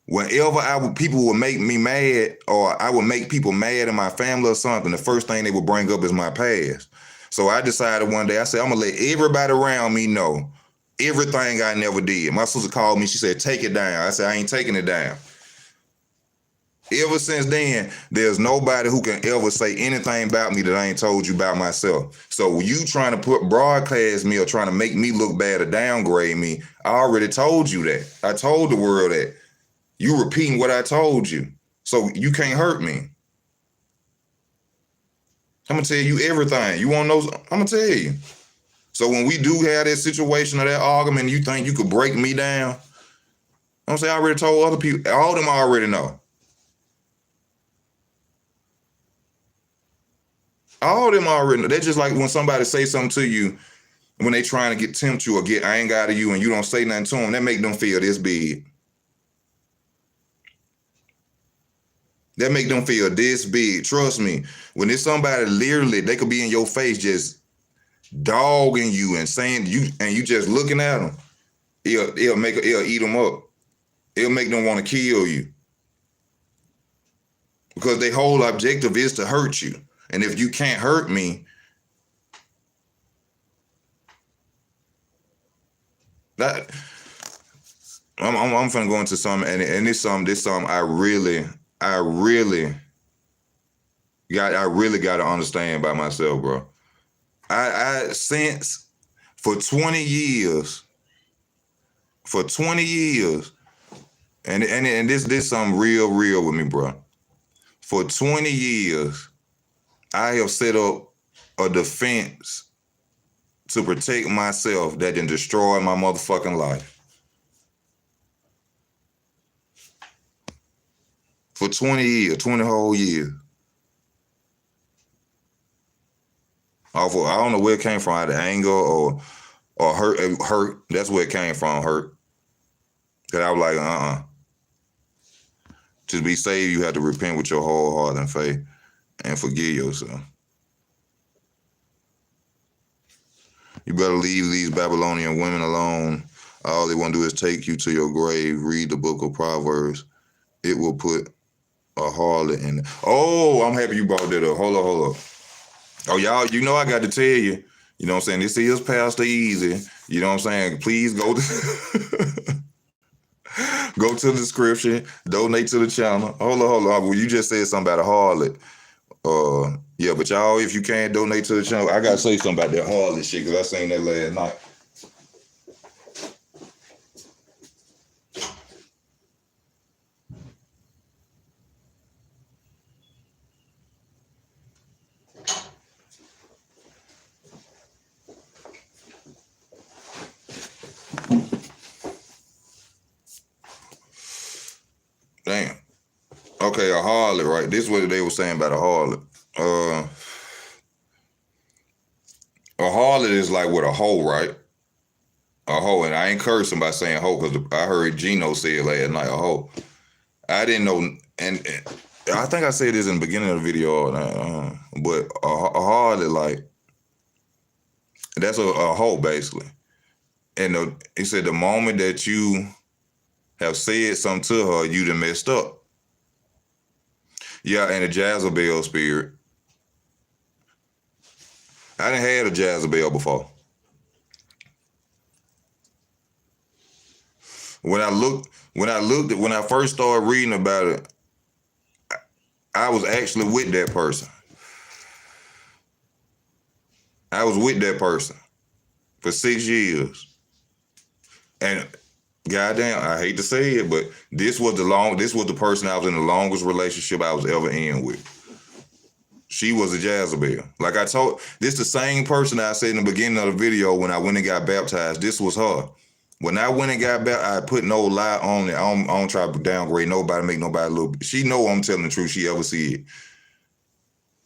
Speaker 1: whenever people would make me mad or I would make people mad in my family or something, the first thing they would bring up is my past. So I decided one day, I said, I'm gonna let everybody around me know everything I never did. My sister called me, she said, take it down. I said, I ain't taking it down. Ever since then, there's nobody who can ever say anything about me that I ain't told you about myself. So you trying to broadcast me or trying to make me look bad or downgrade me, I already told you that. I told the world that. You repeating what I told you. So you can't hurt me. I'm going to tell you everything. You want to know? I'm going to tell you. So when we do have that situation or that argument, you think you could break me down? I'm saying I already told other people. All of them already know. All of them already know. They're just like when somebody say something to you, when they trying to tempt you or get anger out of you and you don't say nothing to them, that make them feel this big. That make them feel this big. Trust me. When it's somebody literally, they could be in your face just dogging you and saying you, and you just looking at them, it'll eat them up. It'll make them want to kill you. Because their whole objective is to hurt you. And if you can't hurt me, that I'm finna go into something, and this something I really got to understand by myself, bro. I since for 20 years, and this something real with me, bro. For 20 years, I have set up a defense to protect myself that didn't destroy my motherfucking life. For 20 years, 20 whole years. I don't know where it came from, either anger or hurt. That's where it came from, hurt. Cause I was like, To be saved, you have to repent with your whole heart and faith and forgive yourself. You better leave these Babylonian women alone. All they want to do is take you to your grave. Read the book of Proverbs. It will put a harlot in it. Oh, I'm happy you brought that up. Hold up. Oh, y'all, you know I got to tell you. You know what I'm saying? This is Pastor Easy. You know what I'm saying? Please go to go to the description. Donate to the channel. Hold on. Well, you just said something about a harlot. Yeah, but y'all, if you can't donate to the channel, I gotta say something about that harlot shit because I seen that last night. Okay, a harlot, right? This is what they were saying about a harlot. A harlot is like with a hoe, right? A hoe, and I ain't cursing by saying hoe because I heard Gino say it last night, a hoe. I didn't know, and I think I said this in the beginning of the video, but a harlot, like, that's a hoe, basically. And he said the moment that you have said something to her, you done messed up. Yeah, and a Jezebel spirit. I done had a Jezebel before. When I first started reading about it, I was actually with that person. I was with that person for 6 years. And goddamn, I hate to say it, but this was the person I was in the longest relationship I was ever in with. She was a Jezebel. Like I told, this the same person I said in the beginning of the video when I went and got baptized. This was her. When I went and got baptized, I put no lie on it. I don't try to downgrade nobody, make nobody look. She know I'm telling the truth. She ever see it.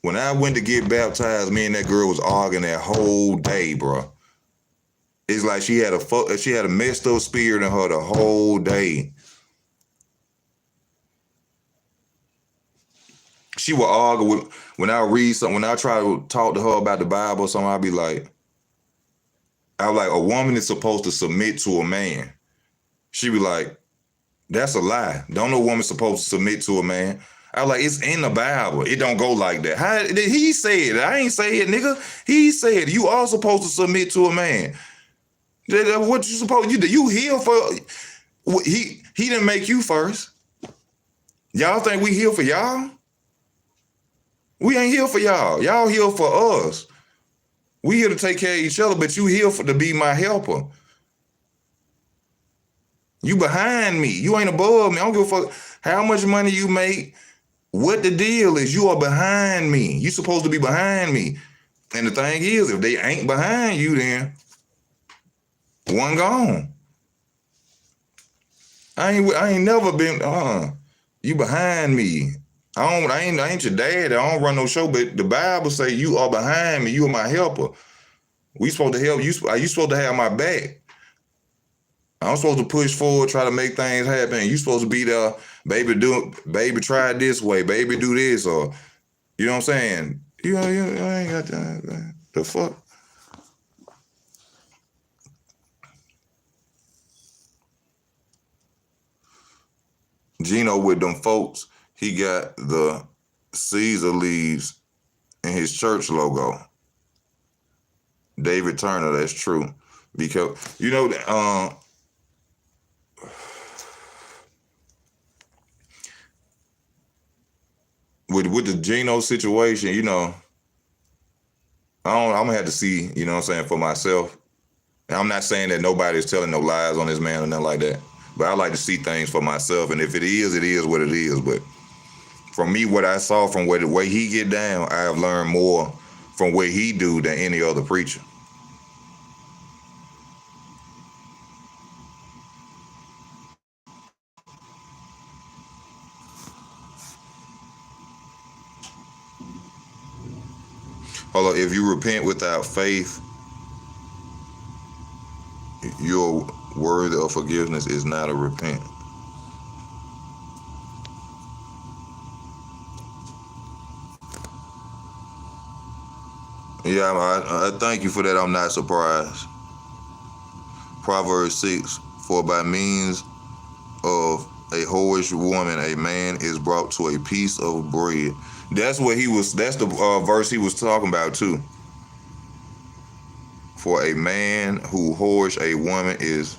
Speaker 1: When I went to get baptized, me and that girl was arguing that whole day, bro. It's like she had a messed up spirit in her the whole day. She would argue with, when I read something, when I try to talk to her about the Bible or something, I was like, a woman is supposed to submit to a man. She be like, that's a lie. Don't no woman supposed to submit to a man. I was like, it's in the Bible. It don't go like that. How he said it? I ain't say it, nigga. He said you are supposed to submit to a man. What you supposed to do? You here for? He didn't make you first. Y'all think we here for y'all? We ain't here for y'all. Y'all here for us. We here to take care of each other, but you here to be my helper. You behind me. You ain't above me. I don't give a fuck how much money you make. What the deal is, you are behind me. You supposed to be behind me. And the thing is, if they ain't behind you, then one gone. I ain't never been, you behind me. I ain't your dad. I don't run no show, but the Bible say you are behind me. You are my helper. We supposed to help you. You supposed to have my back. I'm supposed to push forward, try to make things happen. You supposed to be there, baby, try it this way, baby, do this, or you know what I'm saying? I ain't got that. The fuck? Gino with them folks, he got the Caesar leaves in his church logo. David Turner, that's true. Because, with the Gino situation, I'm gonna have to see, you know what I'm saying, for myself. And I'm not saying that nobody's telling no lies on this man or nothing like that. But I like to see things for myself. And if it is what it is. But from me, what I saw from the way he get down, I have learned more from what he do than any other preacher. Hold on, if you repent without faith, your word of forgiveness is not a repent. Yeah, I thank you for that. I'm not surprised. Proverbs 6, for by means of a whorish woman, a man is brought to a piece of bread. That's the verse he was talking about too. For a man who whores a woman is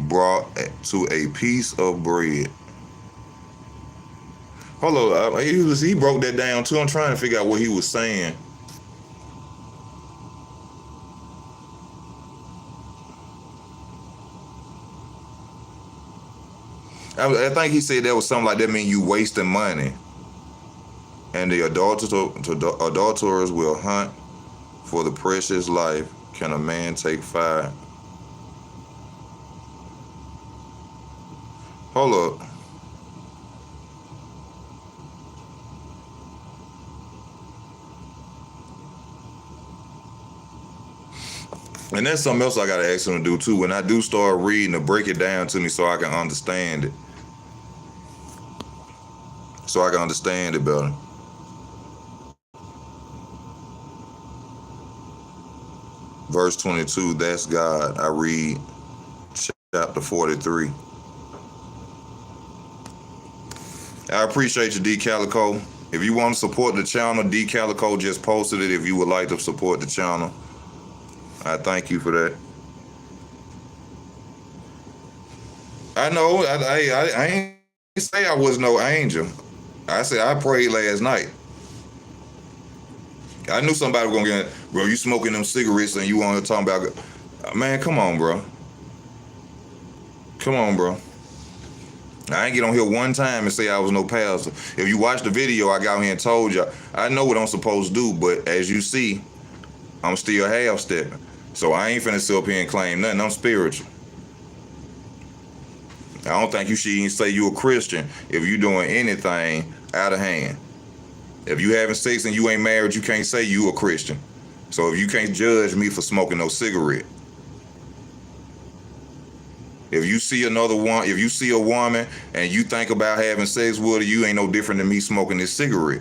Speaker 1: brought to a piece of bread. Hold on, he broke that down too. I'm trying to figure out what he was saying. I think he said that was something like that mean you wasting money. And the adulterers will hunt for the precious life. Can a man take fire? Hold up. And that's something else I got to ask him to do too. When I do start reading, to break it down to me so I can understand it. So I can understand it better. Verse 22, that's God. I read chapter 43. I appreciate you, D Calico. If you want to support the channel, D Calico just posted it. If you would like to support the channel, I thank you for that. I know. I ain't say I was no angel. I said I prayed last night. I knew somebody was gonna get, bro, you smoking them cigarettes and you want to talk about, man, come on, bro. Come on, bro. I ain't get on here one time and say I was no pastor. If you watch the video, I got on here and told you, I know what I'm supposed to do, but as you see, I'm still half-stepping. So I ain't finna sit up here and claim nothing. I'm spiritual. I don't think you should even say you a Christian if you doing anything out of hand. If you having sex and you ain't married, you can't say you a Christian. So if you can't judge me for smoking no cigarette. If you see another one, if you see a woman and you think about having sex with her, you ain't no different than me smoking this cigarette.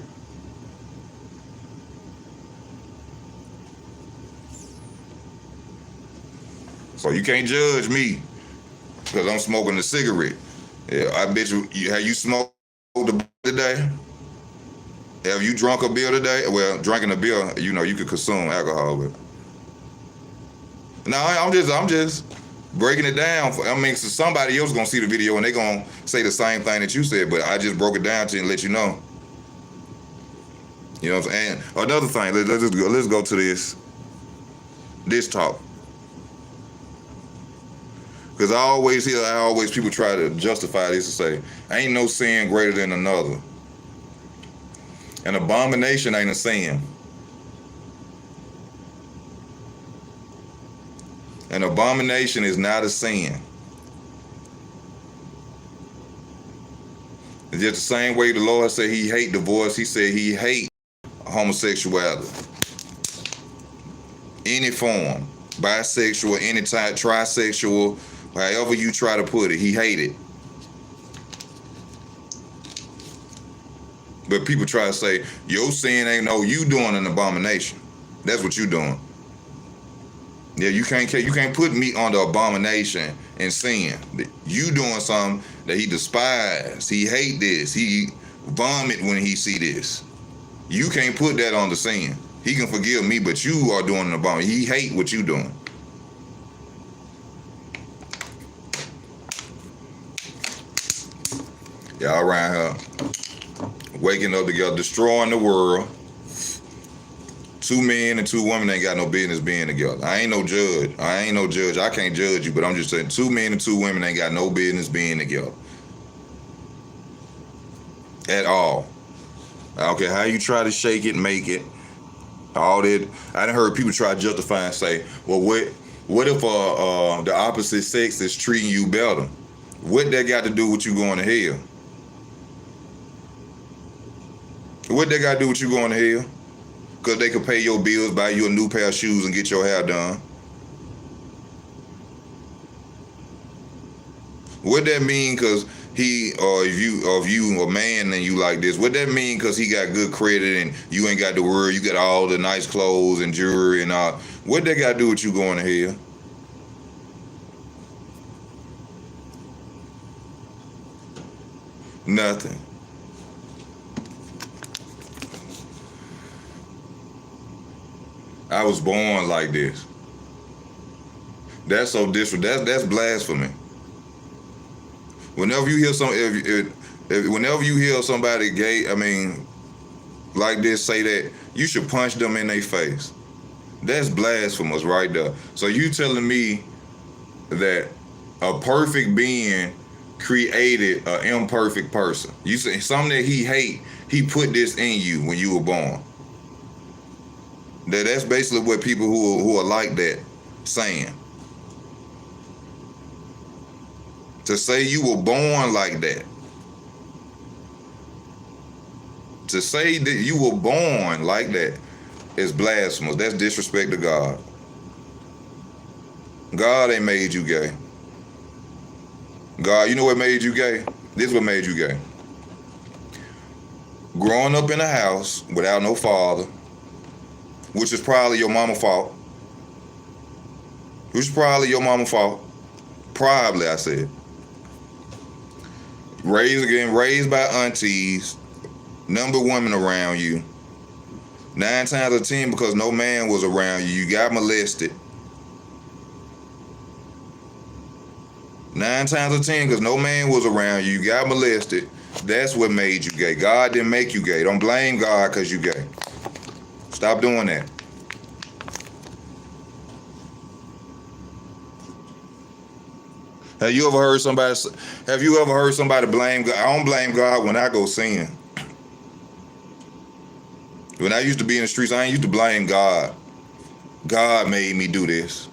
Speaker 1: So you can't judge me because I'm smoking a cigarette. Yeah, I bet you, have you smoked a beer today? Have you drunk a beer today? Well, drinking a beer, you know, you could consume alcohol with. No, I'm just breaking it down. I mean, so somebody else gonna see the video and they gonna say the same thing that you said, but I just broke it down to you and let you know. You know what I'm saying? And another thing, let's go to this talk. Because I always people try to justify this and say, ain't no sin greater than another. An abomination ain't a sin. An abomination is not a sin. It's just the same way the Lord said he hate divorce. He said he hate homosexuality. Any form. Bisexual, any type, trisexual, however you try to put it, he hate it. But people try to say, your sin ain't no, you doing an abomination. That's what you doing. Yeah, you can't put me under abomination and sin. You doing something that he despise. He hate this. He vomit when he see this. You can't put that on the sin. He can forgive me, but you are doing an abomination. He hate what you doing. Y'all around here waking up together, destroying the world. 2 men and 2 women ain't got no business being together. I ain't no judge. I can't judge you, but I'm just saying 2 men and 2 women ain't got no business being together. At all. I don't care how you try to shake it, make it. All that. I done heard people try to justify and say, well, what if the opposite sex is treating you better? What that got to do with you going to hell? What that got to do with you going to hell? Because they could pay your bills, buy you a new pair of shoes, and get your hair done. What that mean? Because he, or if you a man and you like this, what that mean? Because he got good credit and you ain't got to worry, you got all the nice clothes and jewelry and all. What that got to do with you going to hell? Nothing. I was born like this. That's so disrespectful. That's blasphemy. Whenever you hear whenever you hear somebody gay, like this, say that, you should punch them in their face. That's blasphemous right there. So you telling me that a perfect being created an imperfect person? You say something that he hate, he put this in you when you were born. That's basically what people who are like that saying. To say you were born like that. To say that you were born like that is blasphemous. That's disrespect to God. God ain't made you gay. God, you know what made you gay? This is what made you gay. Growing up in a house without no father, which is probably your mama's fault. Which is probably your mama's fault. Probably, I said. Raised by aunties, number of women around you. 9 times out of 10, because no man was around you, you got molested. 9 times out of 10, because no man was around you, you got molested. That's what made you gay. God didn't make you gay. Don't blame God because you gay. Stop doing that. Have you ever heard somebody blame God? I don't blame God when I go sin. When I used to be in the streets, I ain't used to blame God. God made me do this.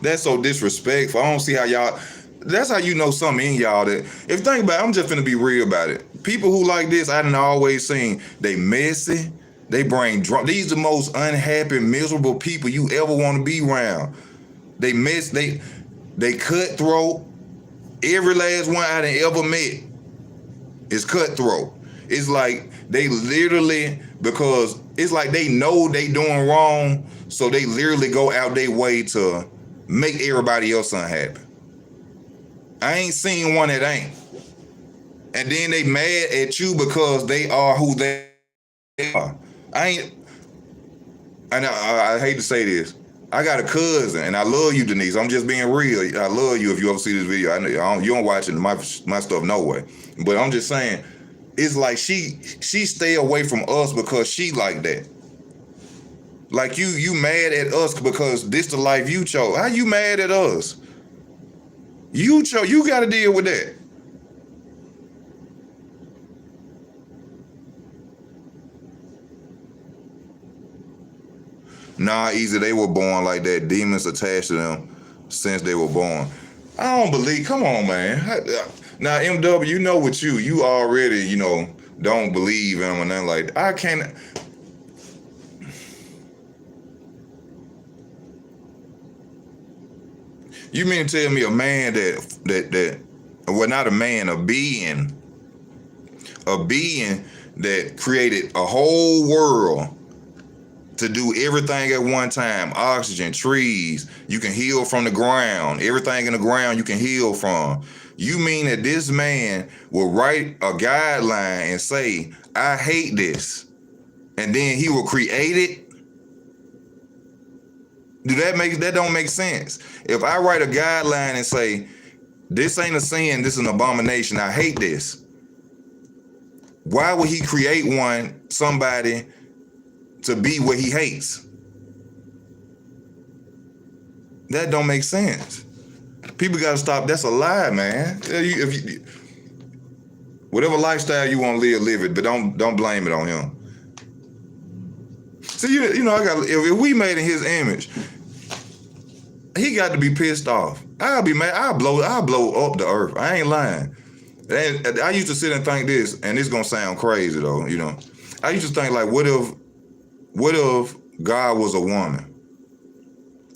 Speaker 1: That's so disrespectful. I don't see how y'all. That's how you know something in y'all that. If you think about it, I'm just finna be real about it. People who like this, I done always seen. They messy. They bring drama. These are the most unhappy, miserable people you ever want to be around. They cutthroat. Every last one I done ever met is cutthroat. It's like they literally, because it's like they know they doing wrong, so they literally go out their way to make everybody else unhappy. I ain't seen one that ain't. And then they mad at you because they are who they are. I hate to say this. I got a cousin, and I love you, Denise. I'm just being real. I love you if you ever see this video. I know you don't watch my stuff no way. But I'm just saying, it's like she stay away from us because she like that. Like you mad at us because this the life you chose. How you mad at us? You got to deal with that. Nah, easy. They were born like that. Demons attached to them since they were born. I don't believe. Come on, man. Now, MW, you know what you already, don't believe in them or nothing like that. I can't. You mean to tell me a man well, not a man, a being that created a whole world to do everything at one time, oxygen, trees, you can heal from the ground, everything in the ground you can heal from. You mean that this man will write a guideline and say, I hate this, and then he will create it? That don't make sense. If I write a guideline and say, this ain't a sin, this is an abomination, I hate this, why would he create somebody to be what he hates? That don't make sense. People got to stop. That's a lie, man. Whatever lifestyle you want to live it, but don't blame it on him. See, if we made in his image, he got to be pissed off. I'll be mad. I'll blow up the earth. I ain't lying. And I used to sit and think this, and it's gonna sound crazy though. I used to think like, what if God was a woman?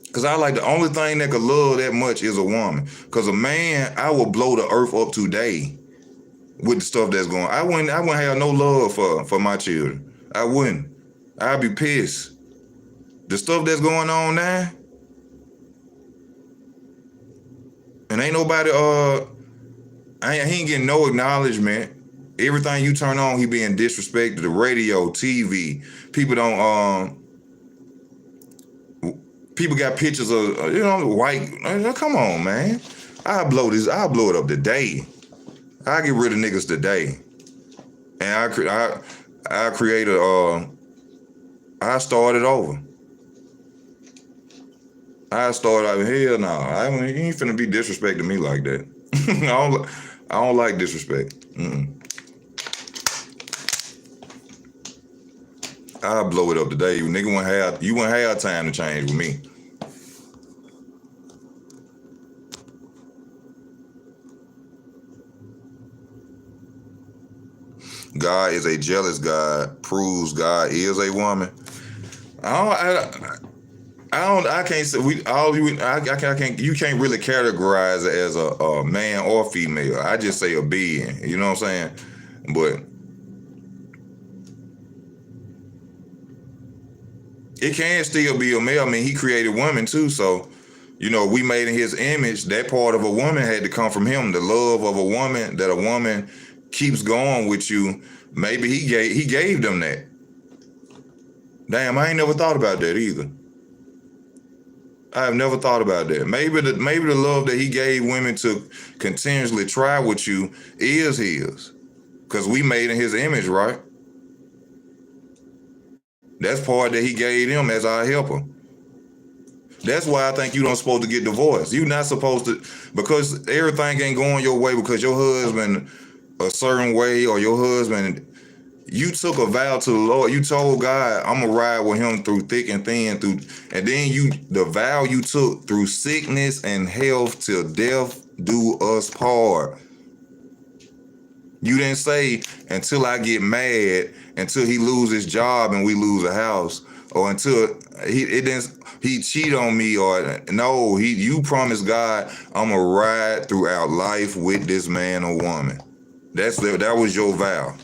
Speaker 1: Because I like the only thing that could love that much is a woman. Because a man, I will blow the earth up today with the stuff that's going on. I wouldn't have no love for my children. I wouldn't. I'd be pissed. The stuff that's going on now, and ain't nobody, he ain't getting no acknowledgement. Everything you turn on, he being disrespected. The radio, TV, people don't, people got pictures of, white. Come on, man. I'll blow it up today. I'll get rid of niggas today. And I create I start it over. I start out, hell no. You ain't finna be disrespecting me like that. I don't like disrespect. I'll blow it up today. You won't have time to change with me. God is a jealous God, proves God is a woman. I I can't say I can't. You can't really categorize it as a man or female. I just say a being. You know what I'm saying? But it can still be a male. I mean, he created women too. So, we made in his image. That part of a woman had to come from him. The love of a woman, that a woman keeps going with you. Maybe he gave them that. Damn, I ain't never thought about that either. I have never thought about that. Maybe the love that he gave women to continuously try with you is his. Because we made in his image, right? That's part that he gave them as our helper. That's why I think you don't supposed to get divorced. You're not supposed to, because everything ain't going your way because your husband a certain way, or your husband, you took a vow to the Lord. You told God, I'm gonna ride with him through thick and thin, and then the vow you took through sickness and health till death do us part. You didn't say until I get mad, until he lose his job and we lose a house, or until he cheat on me, or no, you promised God, I'm gonna ride throughout life with this man or woman. That was your vow.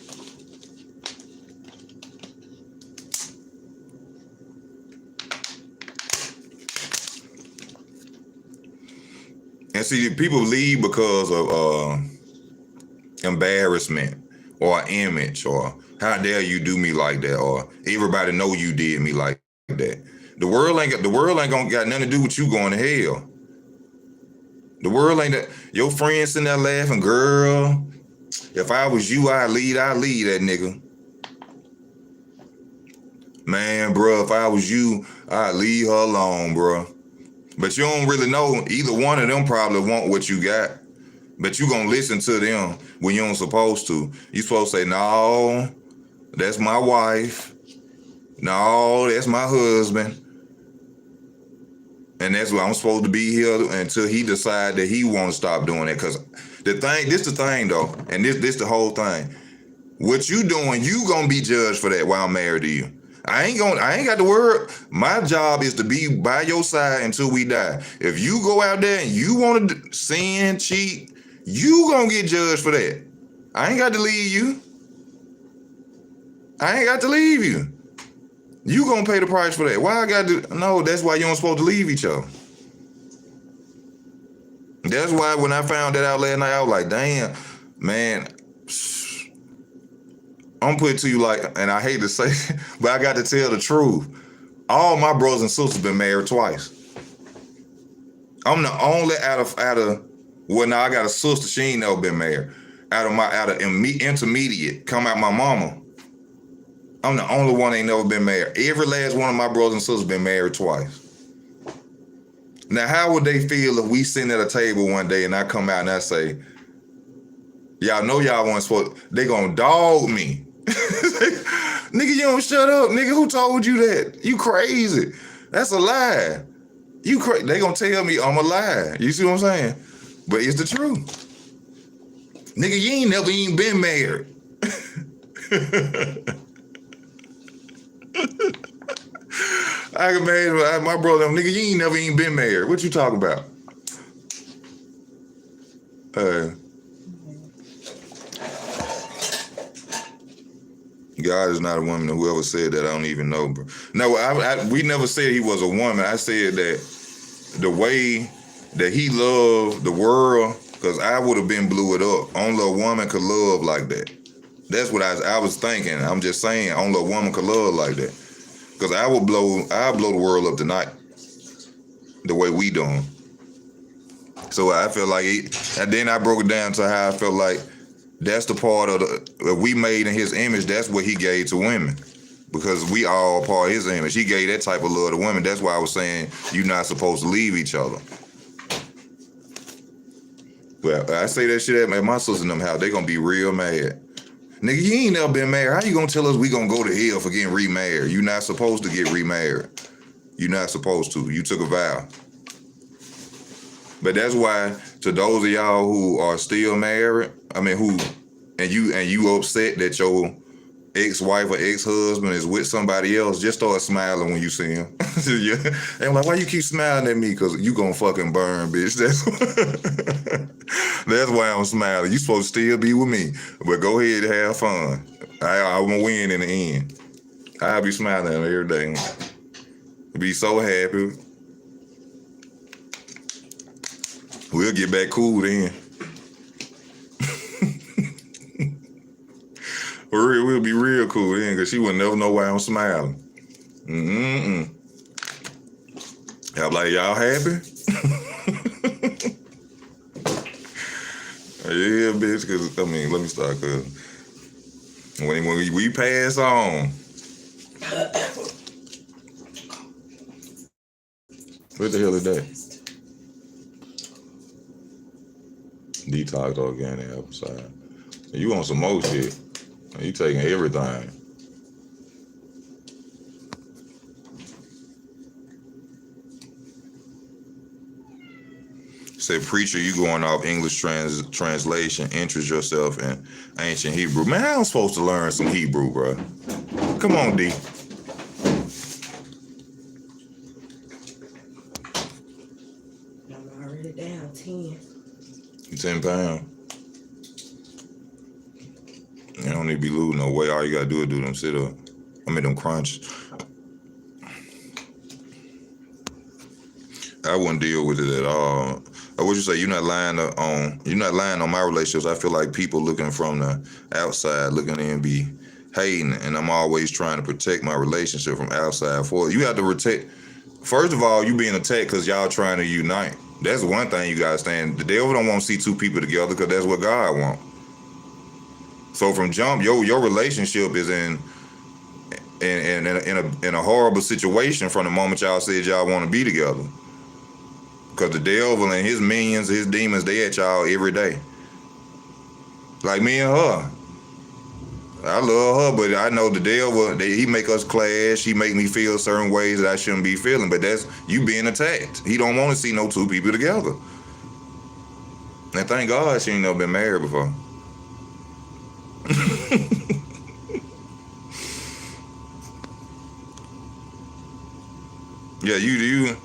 Speaker 1: And see, people leave because of embarrassment or image, or how dare you do me like that, or everybody know you did me like that. The world ain't gonna got nothing to do with you going to hell. The world ain't that. Your friends sitting there laughing, girl. If I was you, I'd lead that nigga. Man, bro, if I was you, I'd leave her alone, bro. But you don't really know. Either one of them probably want what you got. But you gonna listen to them when you don't supposed to. You supposed to say, no, that's my wife. No, that's my husband. And that's why I'm supposed to be here until he decide that he want to stop doing that. Because this the thing though, and this the whole thing. What you doing, you gonna be judged for that while I'm married to you. I ain't got the word. My job is to be by your side until we die. If you go out there and you want to sin, cheat, you gonna get judged for that. I ain't got to leave you. You gonna pay the price for that. Why I got to? No, that's why you don't supposed to leave each other. That's why when I found that out last night, I was like, damn, man. I'm putting it to you like, and I hate to say it, but I got to tell the truth. All my brothers and sisters been married twice. I'm the only out of well, now I got a sister, she ain't never been married. Out of intermediate, come out my mama. I'm the only one ain't never been married. Every last one of my brothers and sisters been married twice. Now, how would they feel if we sitting at a table one day and I come out and I say, y'all know y'all weren't supposed, they gonna dog me. Nigga, you don't shut up. Nigga, who told you that? You crazy. That's a lie. They gonna tell me I'm a lie. You see what I'm saying? But it's the truth. Nigga, you ain't never even been married. I can imagine my brother, nigga, you ain't never even been married. What you talking about? God is not a woman. Whoever said that, I don't even know, bro. No, we never said he was a woman. I said that the way that he loved the world, because I would have been blew it up. Only a woman could love like that. That's what I was thinking. I'm just saying, only a woman could love like that. Because I'd blow the world up tonight, the way we doing. So I felt like and then I broke it down to how I felt like that's the part of that we made in his image. That's what he gave to women, because we all part of his image. He gave that type of love to women. That's why I was saying you're not supposed to leave each other. Well, I say that shit at my sister in them house, they gonna be real mad. Nigga, you ain't never been married. How you gonna tell us we gonna go to hell for getting remarried? You're not supposed to get remarried. You're not supposed to. You took a vow. But that's why, to those of y'all who are still married, I mean, you upset that your ex-wife or ex-husband is with somebody else, just start smiling when you see him. Yeah. And I'm like, why you keep smiling at me? Because you gonna fucking burn, bitch. That's why I'm smiling. You supposed to still be with me. But go ahead and have fun. I'm gonna win in the end. I'll be smiling at him every day. Be so happy. We'll get back cool then. We'll be real cool then, because she would never know why I'm smiling. I'm like, y'all happy? Yeah, bitch, because, I mean, let me start, because when we pass on, what the hell is that? Detox organic apple cider. You want some more shit. You taking everything. Say, preacher, you going off English translation, interest yourself in ancient Hebrew. Man, I'm supposed to learn some Hebrew, bro. Come on, D.
Speaker 2: I'm already down 10.
Speaker 1: 10 pounds. You don't need to be losing no weight. All you gotta do is do them sit-up. I mean, them crunches. I wouldn't deal with it at all. What you say? You're not lying on my relationships. I feel like people looking from the outside, looking in, be hating, and I'm always trying to protect my relationship from outside. For you have to protect. First of all, you being attacked because y'all trying to unite. That's one thing you gotta stand. The devil don't want to see two people together because that's what God wants. So from jump, your relationship is in a horrible situation from the moment y'all said y'all want to be together. Because the devil and his minions, his demons, they at y'all every day. Like me and her. I love her, but I know the devil, he make us clash. He make me feel certain ways that I shouldn't be feeling. But that's you being attacked. He don't want to see no two people together. And thank God she ain't never been married before. Yeah, you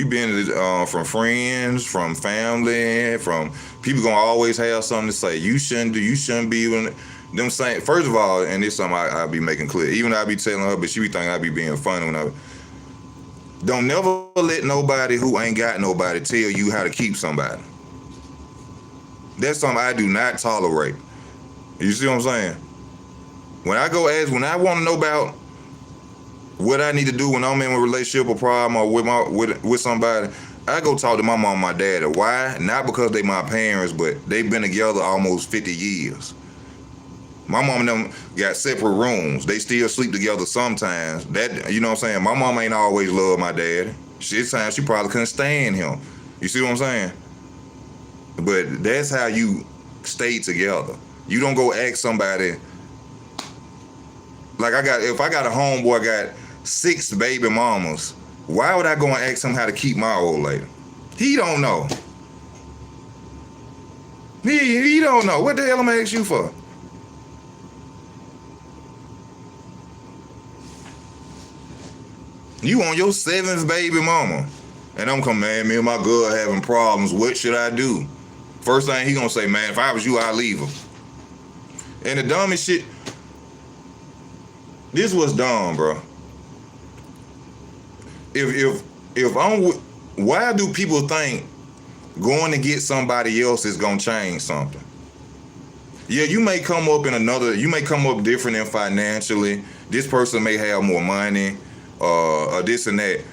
Speaker 1: been from friends, from family, from people gonna always have something to say. You shouldn't be even them saying. First of all, and this is something I be making clear. Even I be telling her, but she be thinking I be being funny when I don't never let nobody who ain't got nobody tell you how to keep somebody. That's something I do not tolerate. You see what I'm saying? When I want to know about what I need to do when I'm in a relationship or problem or with somebody, I go talk to my mom and my dad. Why? Not because they my parents, but they've been together almost 50 years. My mom and them got separate rooms. They still sleep together sometimes. That, you know what I'm saying? My mom ain't always loved my dad. Times she probably couldn't stand him. You see what I'm saying? But that's how you stay together. You don't go ask somebody. Like if I got a homeboy got 6 baby mamas, why would I go and ask him how to keep my old lady? He don't know. He don't know. What the hell am I asking you for? You on your 7th baby mama. And I'm coming, man, me and my girl having problems. What should I do? First thing he gonna say, man, if I was you, I'd leave her. And the dumbest shit, this was dumb, bro. Why do people think going to get somebody else is gonna change something? Yeah, you may come up different than financially. This person may have more money, or this and that,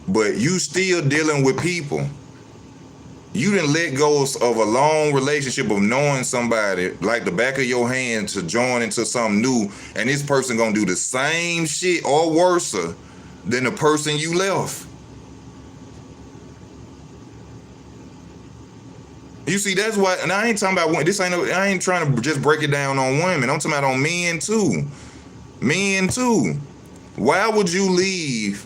Speaker 1: but you still dealing with people. You didn't let go of a long relationship of knowing somebody like the back of your hand to join into something new, and this person gonna do the same shit or worse than the person you left. You see, that's why, and I ain't talking about I ain't trying to just break it down on women. I'm talking about on men too. Men too. Why would you leave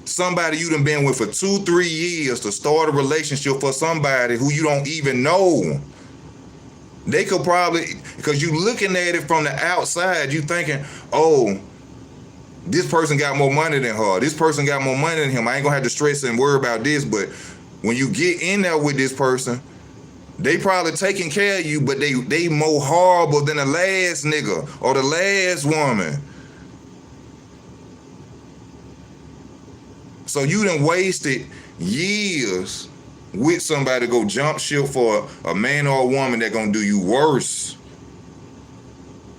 Speaker 1: somebody you done been with for 2-3 years to start a relationship for somebody who you don't even know? They could probably, because you looking at it from the outside, you thinking, oh, this person got more money than her. This person got more money than him. I ain't gonna have to stress and worry about this. But when you get in there with this person, they probably taking care of you, but they more horrible than the last nigga or the last woman. So you done wasted years with somebody to go jump ship for a man or a woman that gonna do you worse.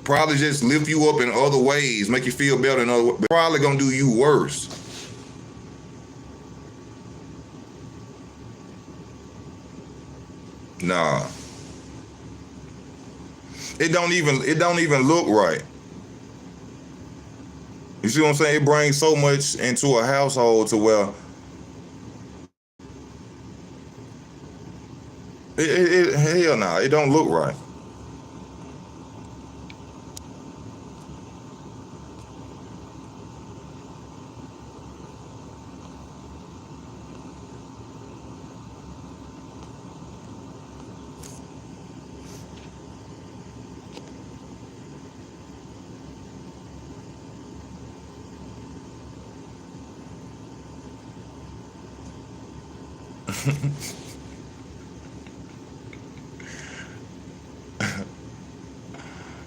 Speaker 1: Probably just lift you up in other ways, make you feel better in other ways, but probably gonna do you worse. Nah. It don't even look right. You see what I'm saying? It brings so much into a household to where hell nah, it don't look right.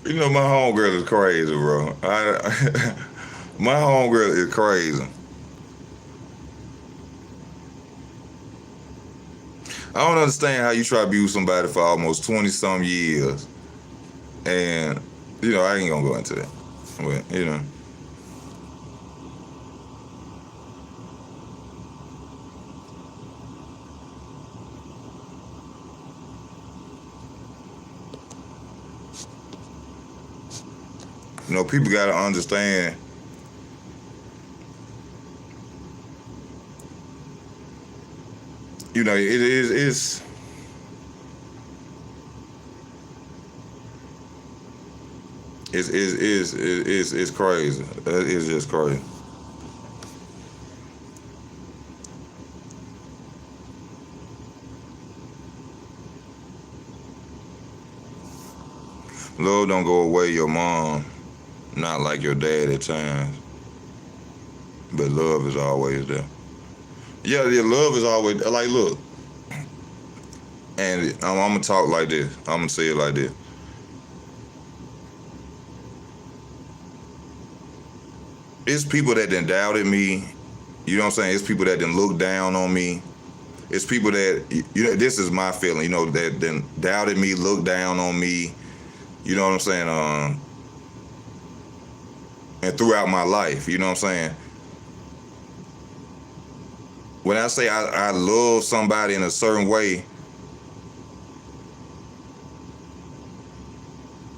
Speaker 1: You know my homegirl is crazy, bro. My homegirl is crazy. I don't understand how you try to be with somebody for almost 20 some years. And, I ain't gonna go into that. But. People gotta understand. It is. It's crazy. It's just crazy. Love don't go away. Your mom, not like your dad at times, but love is always there. Yeah, your love is always like. Look, and I'm gonna talk like this. I'm gonna say it like this. It's people that done doubted me. You know what I'm saying? It's people that done looked down on me. It's people that, this is my feeling, that done doubted me, looked down on me. You know what I'm saying? And throughout my life, you know what I'm saying? When I say I love somebody in a certain way,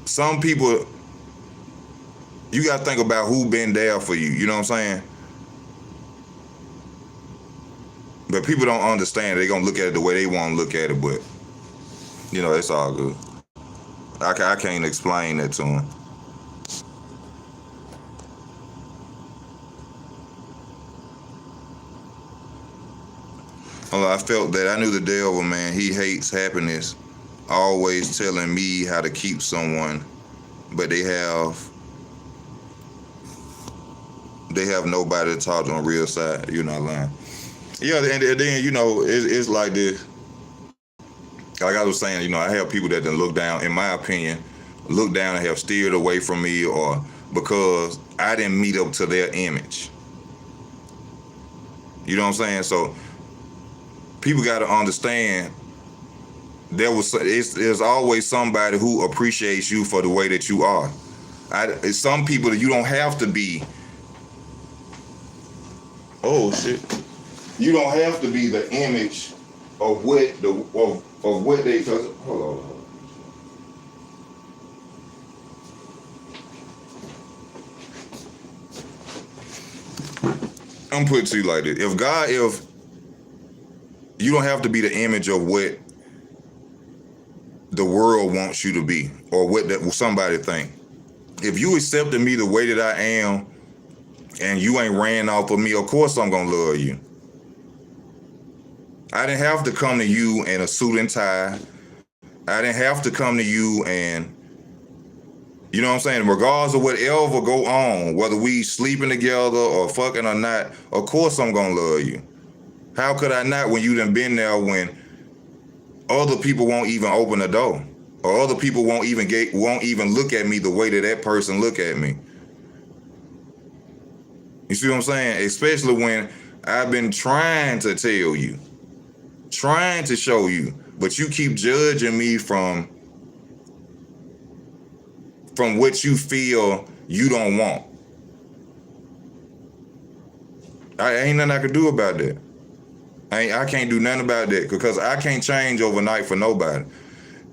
Speaker 1: some people, you got to think about who been there for you. You know what I'm saying? But people don't understand. They're going to look at it the way they want to look at it. But, it's all good. I can't explain that to them. I felt that I knew the devil, man. He hates happiness. Always telling me how to keep someone. But they have nobody to talk to on the real side. You're not lying. Yeah, and then, it's like this. Like I was saying, I have people that then look down, in my opinion, look down and have steered away from me, or because I didn't meet up to their image. You know what I'm saying? So people got to understand there's always somebody who appreciates you for the way that you are. Some people that you don't have to be. Oh shit! You don't have to be the image of what they. Cause hold on. I'm putting it to you like this: if you don't have to be the image of what the world wants you to be, or what somebody think. If you accepted me the way that I am, and you ain't ran off of me, of course I'm gonna love you. I didn't have to come to you in a suit and tie. I didn't have to come to you and, you know what I'm saying? Regardless of whatever go on, whether we sleeping together or fucking or not, of course I'm gonna love you. How could I not when you done been there when other people won't even open the door? Or other people won't even look at me the way that person look at me. You see what I'm saying? Especially when I've been trying to tell you, trying to show you, but you keep judging me from what you feel you don't want. Ain't nothing I can do about that. I can't do nothing about that because I can't change overnight for nobody.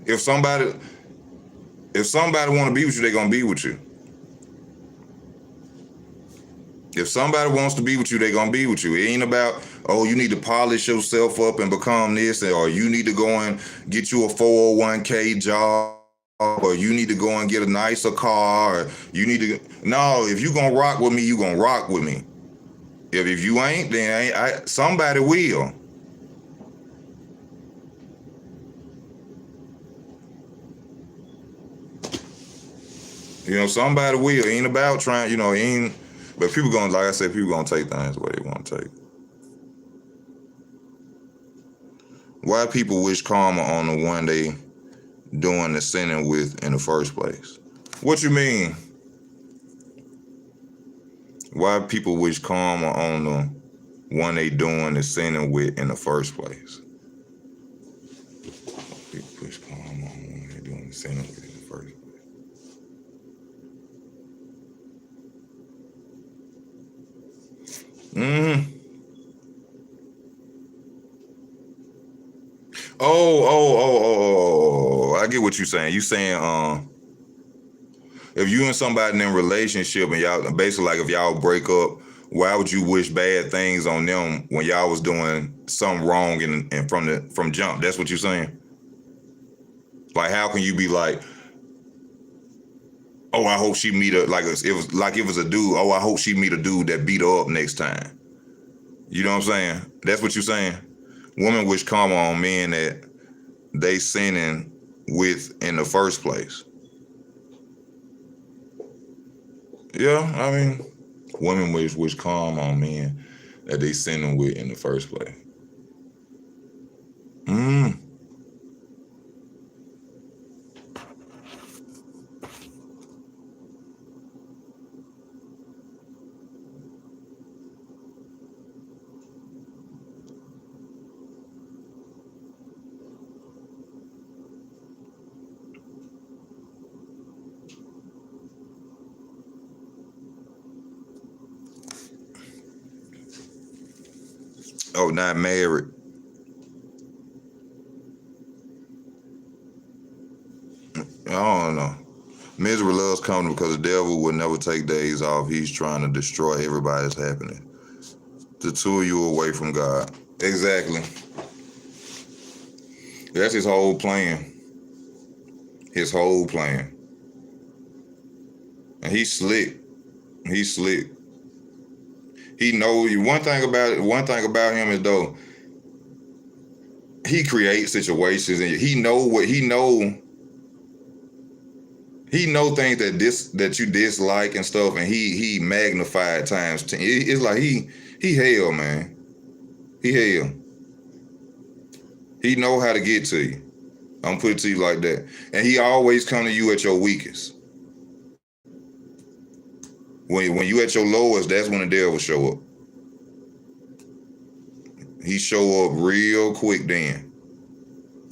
Speaker 1: If somebody want to be with you, they're gonna be with you. If somebody wants to be with you, they're gonna be with you. It ain't about, oh, you need to polish yourself up and become this, or you need to go and get you a 401k job, or you need to go and get a nicer car, or you need to. No, if you gonna rock with me, you gonna rock with me. If you ain't, then somebody will. You know, somebody will. It ain't about trying, it ain't. But people gonna, like I said, people gonna take things the way they want to take. Why people wish karma on the one they doing the sinning with in the first place? What you mean? Why people wish karma on the one they doing the sinning with in the first place? People wish karma on the one they doing the sinning with in the first place. Oh, I get what you're saying. You saying if you and somebody in a relationship and y'all basically like if y'all break up, why would you wish bad things on them when y'all was doing something wrong and from jump? That's what you're saying? Like how can you be like, oh, I hope she meet it was a dude, oh, I hope she meet a dude that beat her up next time. You know what I'm saying? That's what you're saying? Women wish karma on men that they sinning with in the first place. Yeah, I mean, women wish karma on men that they sinning with in the first place. Oh, not married. I don't know. Misery loves company because the devil will never take days off. He's trying to destroy everybody's happiness. To tour you away from God. Exactly. That's his whole plan. His whole plan. And he's slick. He's slick. He knows you. One thing about him is though, he creates situations and he know things that you dislike and stuff, and he magnified times 10. It's like he hell, man. He hell. He know how to get to you. I'm put it to you like that. And he always come to you at your weakest. When you at your lowest, that's when the devil show up. He show up real quick then.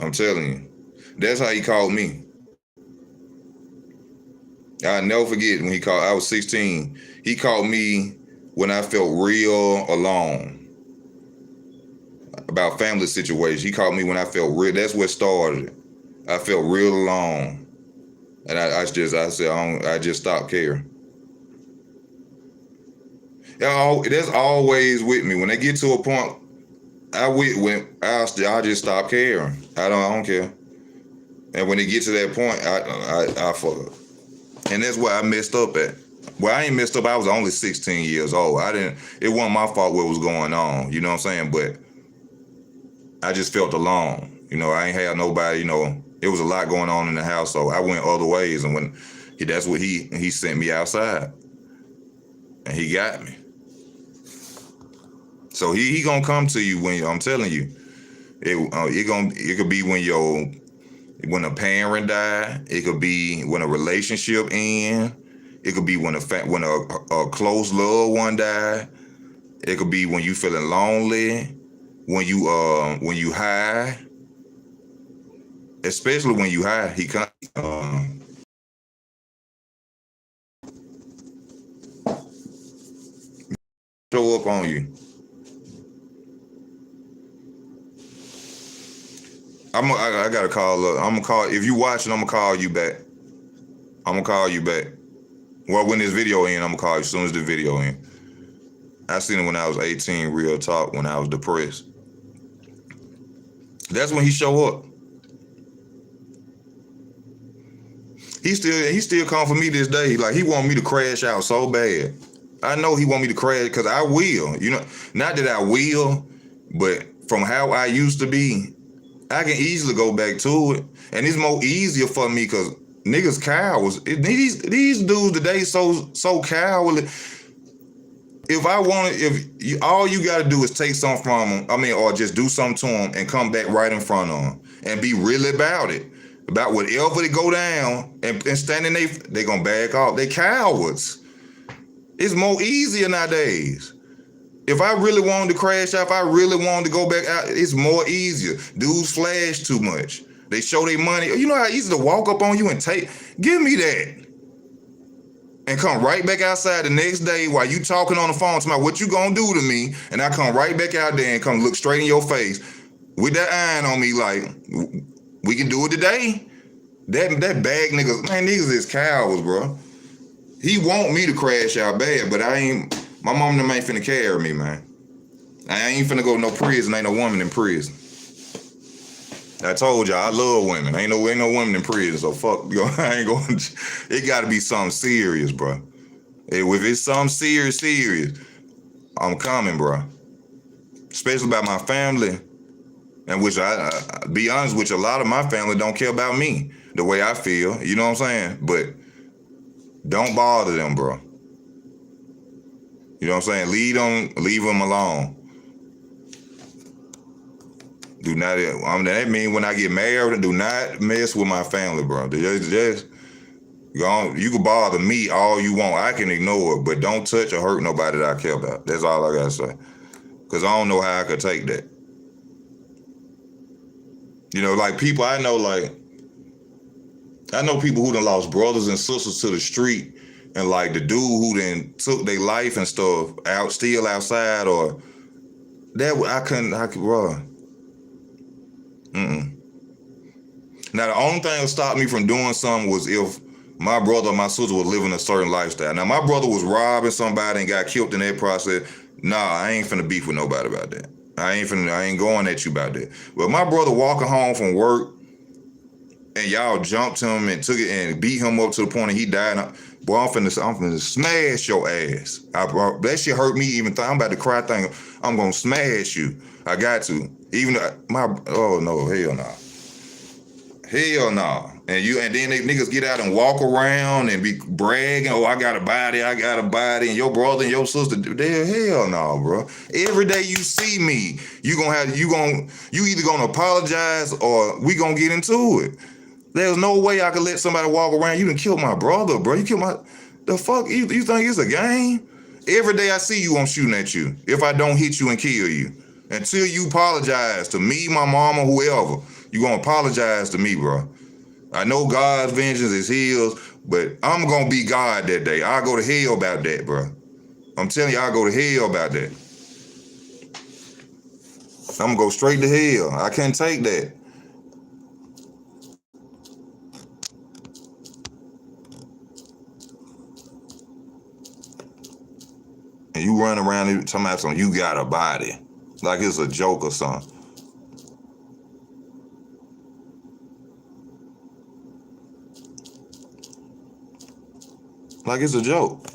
Speaker 1: I'm telling you. That's how he called me. I'll never forget when I was 16. He called me when I felt real alone. About family situations. He called me when I felt real. That's what started it. I felt real alone. And I just stopped caring. That's always with me. When they get to a point, I just stop caring. I don't care. And when they get to that point, I fuck up. And that's where I messed up at. Well, I ain't messed up. I was only 16 years old. It wasn't my fault what was going on. You know what I'm saying? But I just felt alone. I ain't had nobody, It was a lot going on in the house, so I went other ways. And that's what he sent me outside, and he got me. So he gonna come to you when I'm telling you. It could be when a parent die. It could be when a relationship end. It could be when a close loved one die. It could be when you feeling lonely. When you high, especially when you high, he come show up on you. I gotta call up. I'm gonna call if you watching. I'm gonna call you back. I'm gonna call you back. Well, when this video in, I'm gonna call you as soon as the video in. I seen it when I was 18. Real talk. When I was depressed. That's when he show up. He still come for me this day. Like he want me to crash out so bad. I know he want me to crash because I will. Not that I will, but from how I used to be, I can easily go back to it, and it's more easier for me because niggas cowards. These dudes today so cowardly. All you got to do is take something from them, or just do something to them and come back right in front of them and be really about it, about whatever they go down and standing they gonna back off. They cowards. It's more easier nowadays. If I really wanted to crash out, if I really wanted to go back out, it's more easier. Dudes flash too much. They show their money. You know how easy to walk up on you and give me that. And come right back outside the next day while you talking on the phone to me, what you gonna do to me? And I come right back out there and come look straight in your face with that iron on me like, we can do it today? That bag niggas, man, niggas is cowards, bro. He want me to crash out bad, but my mom and them ain't finna carry me, man. I ain't finna go to no prison, ain't no woman in prison. I told y'all I love women. Ain't no women in prison, so fuck, I ain't going. It gotta be something serious, bro. If it's something serious, I'm coming, bro. Especially about my family, and which I be honest with you, a lot of my family don't care about me the way I feel. You know what I'm saying? But don't bother them, bro. You know what I'm saying? Leave them alone. Do not. That mean when I get married, do not mess with my family, bro. Just you can bother me all you want. I can ignore it, but don't touch or hurt nobody that I care about. That's all I gotta say. Cause I don't know how I could take that. Like people I know, people who done lost brothers and sisters to the street, and like the dude who then took their life and stuff still outside, or that I could run. Now the only thing that stopped me from doing something was if my brother or my sister was living a certain lifestyle. Now my brother was robbing somebody and got killed in that process. Nah, I ain't finna beef with nobody about that. I ain't going at you about that. But my brother walking home from work and y'all jumped him and took it and beat him up to the point that he died. Boy, I'm finna smash your ass. That shit hurt me even. I'm about to cry thinking I'm gonna smash you. I got to. Even oh no, hell no. Hell no. And then they niggas get out and walk around and be bragging, oh, I got a body, and your brother and your sister, hell no, bro. Every day you see me, you either gonna apologize or we gonna get into it. There's no way I could let somebody walk around. You done killed my brother, bro. You killed the fuck? You think it's a game? Every day I see you, I'm shooting at you. If I don't hit you and kill you. Until you apologize to me, my mama, whoever, you gonna apologize to me, bro. I know God's vengeance is his, but I'm gonna be God that day. I'll go to hell about that, bro. I'm telling you, I'll go to hell about that. I'm gonna go straight to hell. I can't take that. And you run around and talking about something, you got a body. Like it's a joke or something. Like it's a joke.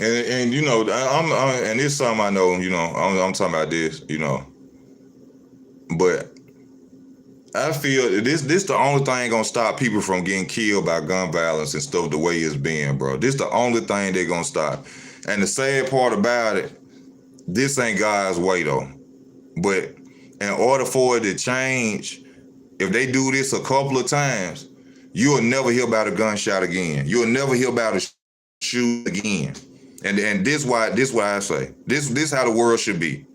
Speaker 1: And you know, and this is something I know, you know, I'm talking about this, you know, but I feel this the only thing gonna stop people from getting killed by gun violence and stuff the way it's been, bro. This the only thing they gonna stop. And the sad part about it, this ain't God's way though. But in order for it to change, if they do this a couple of times, you'll never hear about a gunshot again. You'll never hear about a shoot again. And this why I say this how the world should be,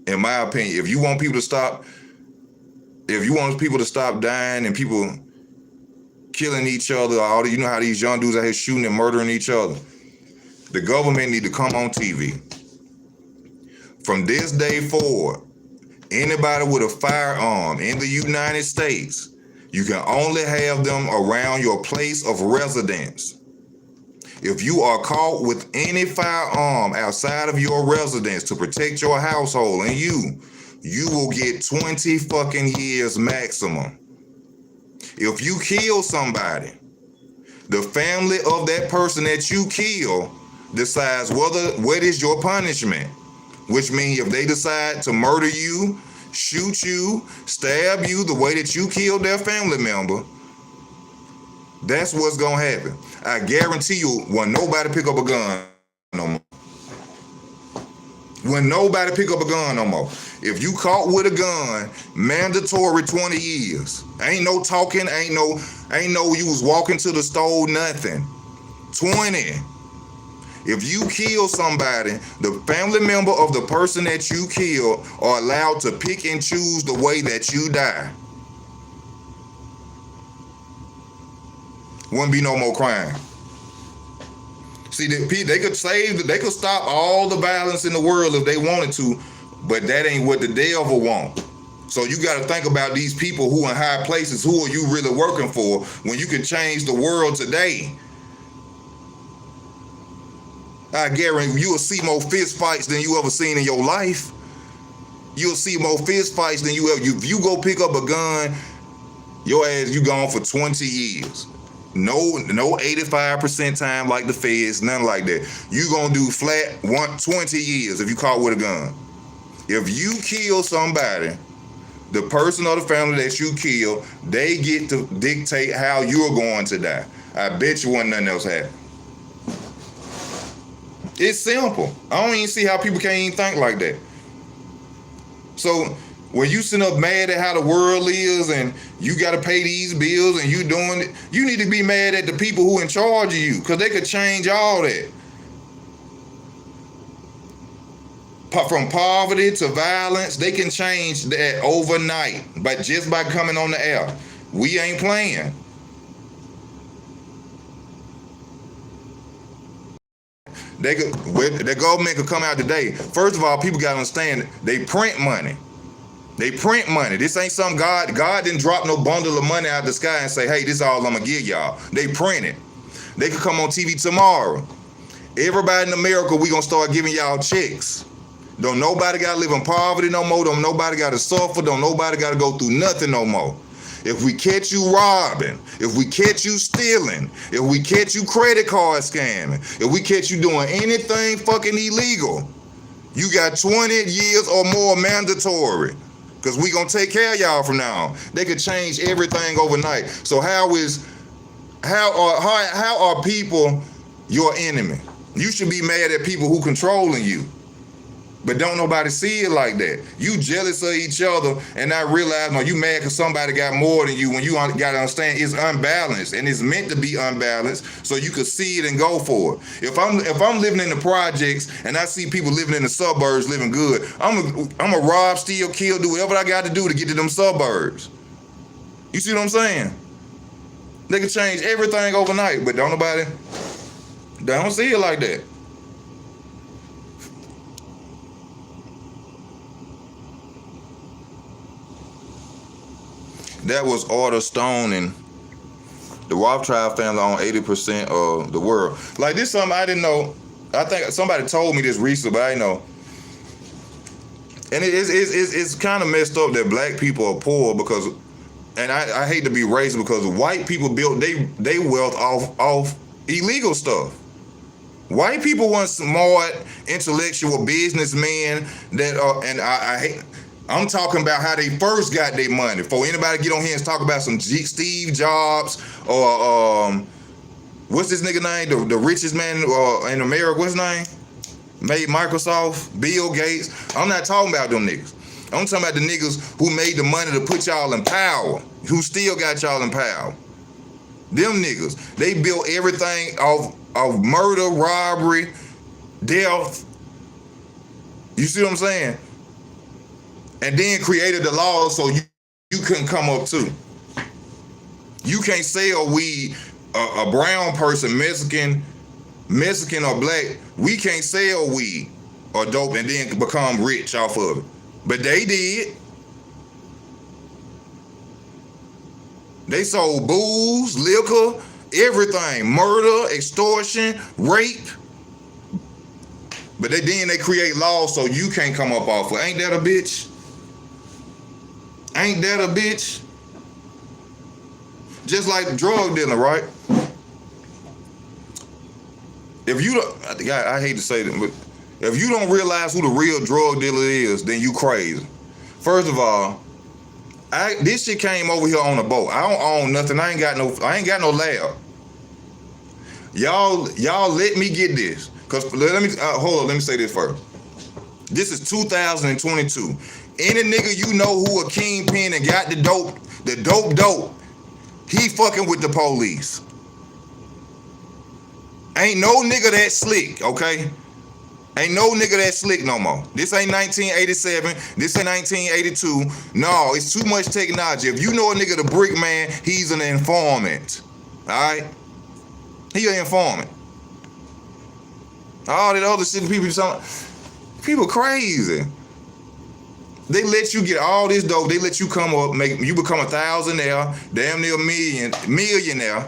Speaker 1: in my opinion. If you want people to stop, if you want people to stop dying and people killing each other, you know how these young dudes out here shooting and murdering each other, the government need to come on TV. From this day forward, anybody with a firearm in the United States, you can only have them around your place of residence. If you are caught with any firearm outside of your residence to protect your household and you will get 20 fucking years maximum. If you kill somebody, the family of that person that you kill decides what is your punishment. Which means if they decide to murder you, shoot you, stab you the way that you killed their family member, that's what's gonna happen. I guarantee you, when nobody pick up a gun no more. When nobody pick up a gun no more. If you caught with a gun, mandatory 20 years. Ain't no talking, ain't no you was walking to the store, nothing. 20. If you kill somebody, the family member of the person that you killed are allowed to pick and choose the way that you die. Wouldn't be no more crime. See, they could stop all the violence in the world if they wanted to, but that ain't what the devil want. So you got to think about these people who in high places. Who are you really working for when you can change the world today? I guarantee you will see more fist fights than you ever seen in your life. You'll see more fist fights than you ever. If you go pick up a gun, your ass, you gone for 20 years. No 85% time like the feds, nothing like that. You gonna do flat 20 years if you caught with a gun. If you kill somebody, the person or the family that you kill, they get to dictate how you're going to die. I bet you wasn't nothing else happen. It's simple. I don't even see how people can't even think like that. So when you sit up mad at how the world is and you got to pay these bills and you doing it, you need to be mad at the people who in charge of you, because they could change all that. From poverty to violence, they can change that overnight, but just by coming on the air. We ain't playing. The government could come out today. First of all, people got to understand, they print money. They print money. This ain't some God didn't drop no bundle of money out of the sky and say, hey, this is all I'm going to give y'all. They print it. They could come on TV tomorrow. Everybody in America, we going to start giving y'all checks. Don't nobody got to live in poverty no more. Don't nobody got to suffer. Don't nobody got to go through nothing no more. If we catch you robbing, if we catch you stealing, if we catch you credit card scamming, if we catch you doing anything fucking illegal, you got 20 years or more mandatory. Because we gonna take care of y'all from now on. They could change everything overnight. So how are people your enemy? You should be mad at people who controlling you. But don't nobody see it like that. You jealous of each other and not realize, no, you mad because somebody got more than you, when you got to understand it's unbalanced, and it's meant to be unbalanced so you could see it and go for it. If I'm living in the projects and I see people living in the suburbs living good, I'm a rob, steal, kill, do whatever I got to do to get to them suburbs. You see what I'm saying? They can change everything overnight, but they don't see it like that. That was Arthur Stone, and the Rothschild family own 80% of the world. Like, this is something I didn't know. I think somebody told me this recently, but I didn't know. And it's kind of messed up that black people are poor because, and I hate to be racist, because white people built they wealth off illegal stuff. White people want smart, intellectual businessmen that are, and I hate. I'm talking about how they first got their money. For anybody get on here and talk about some Steve Jobs or what's this nigga name? The richest man in America. What's his name? Made Microsoft, Bill Gates. I'm not talking about them niggas. I'm talking about the niggas who made the money to put y'all in power, who still got y'all in power. Them niggas, they built everything of murder, robbery, death. You see what I'm saying? And then created the laws so you couldn't come up too. You can't sell weed, a brown person, Mexican or black, we can't sell weed or dope and then become rich off of it. But they did. They sold booze, liquor, everything, murder, extortion, rape. But then they create laws so you can't come up off it. Ain't that a bitch? Ain't that a bitch? Just like drug dealing, right? If you don't, I hate to say that, but if you don't realize who the real drug dealer is, then you crazy. First of all, this shit came over here on a boat. I don't own nothing. I ain't got no lab. Y'all let me get this. Cause let me hold on. Let me say this first. This is 2022. Any nigga you know who a kingpin and got the dope, he fucking with the police. Ain't no nigga that slick, okay? Ain't no nigga that slick no more. This ain't 1987. This ain't 1982. No, it's too much technology. If you know a nigga the brick man, he's an informant. Alright? He an informant. All that other shit people crazy. They let you get all this dope. They let you come up, you become a thousandaire, damn near millionaire.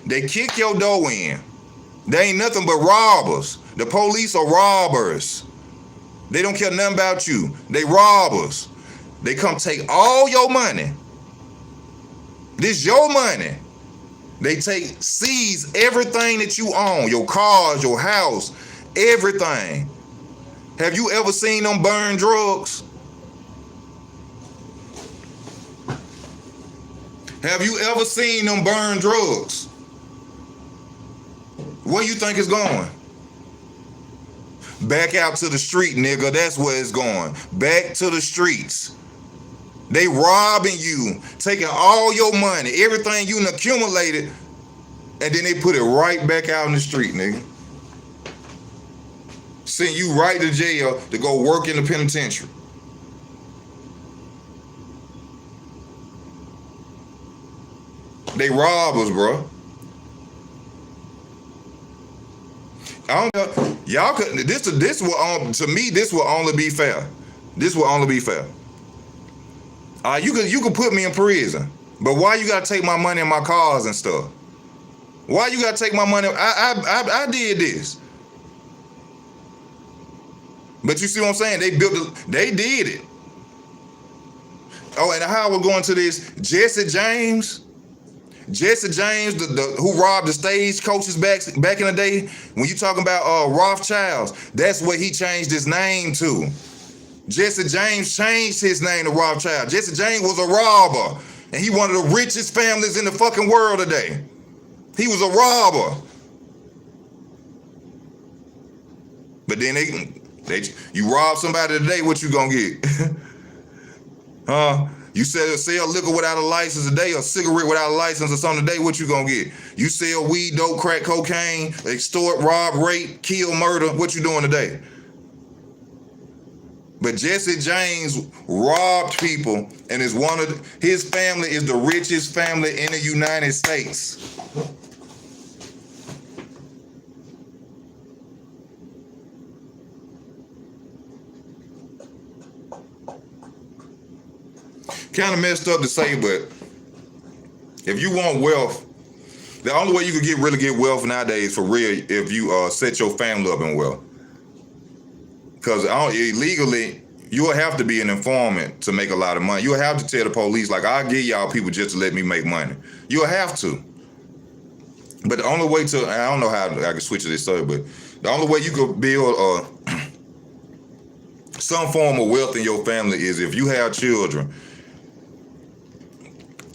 Speaker 1: They kick your dough in. They ain't nothing but robbers. The police are robbers. They don't care nothing about you. They robbers. They come take all your money. This your money. They seize everything that you own, your cars, your house, everything. Have you ever seen them burn drugs? Have you ever seen them burn drugs? Where you think it's going? Back out to the street, nigga. That's where it's going. Back to the streets. They robbing you, taking all your money, everything you accumulated, and then they put it right back out in the street, nigga. Send you right to jail to go work in the penitentiary. They robbers, bro. I don't know. Y'all could. This will to me. This will only be fair. This will only be fair. You could put me in prison, but why you gotta take my money and my cars and stuff? Why you gotta take my money? I did this. But you see what I'm saying? They did it. Oh, and how we're going to this, Jesse James, who robbed the stage coaches back in the day. When you talking about Rothschilds, that's what he changed his name to. Jesse James changed his name to Rothschild. Jesse James was a robber, and he one of the richest families in the fucking world today. He was a robber. But then you rob somebody today, what you gonna get? Huh? You sell liquor without a license today, or cigarette without a license or something today, what you gonna get? You sell weed, dope, crack, cocaine, extort, rob, rape, kill, murder, what you doing today? But Jesse James robbed people, and his family is the richest family in the United States. Kind of messed up to say, but if you want wealth, the only way you can really get wealth nowadays for real if you set your family up in wealth. Because illegally, you'll have to be an informant to make a lot of money. You'll have to tell the police, like, I'll give y'all people just to let me make money. You'll have to. But the only way I don't know how I can switch to this story, but The only way you could build some form of wealth in your family is if you have children.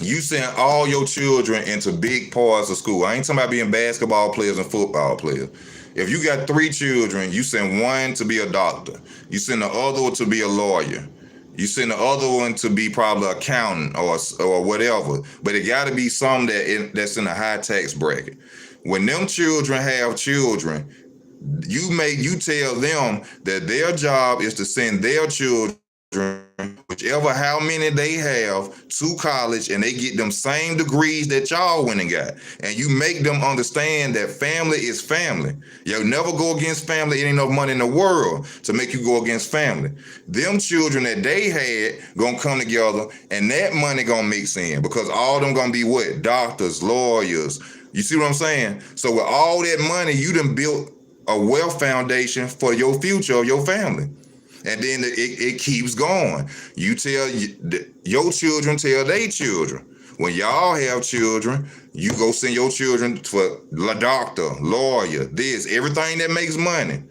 Speaker 1: You send all your children into big parts of school. I ain't talking about being basketball players and football players. If you got 3 children, you send one to be a doctor. You send the other one to be a lawyer. You send the other one to be probably an accountant or whatever. But it got to be some that's in a high tax bracket. When them children have children, you tell them that their job is to send their children, whichever how many they have, to college, and they get them same degrees that y'all went and got. And you make them understand that family is family. You'll never go against family. It ain't enough money in the world to make you go against family. Them children that they had gonna come together, and that money gonna mix in, because all them gonna be what? Doctors, lawyers. You see what I'm saying? So with all that money, you done built a wealth foundation for your future of your family. And then it keeps going. You tell your children tell their children. When y'all have children, you go send your children for a doctor, lawyer, this, everything that makes money.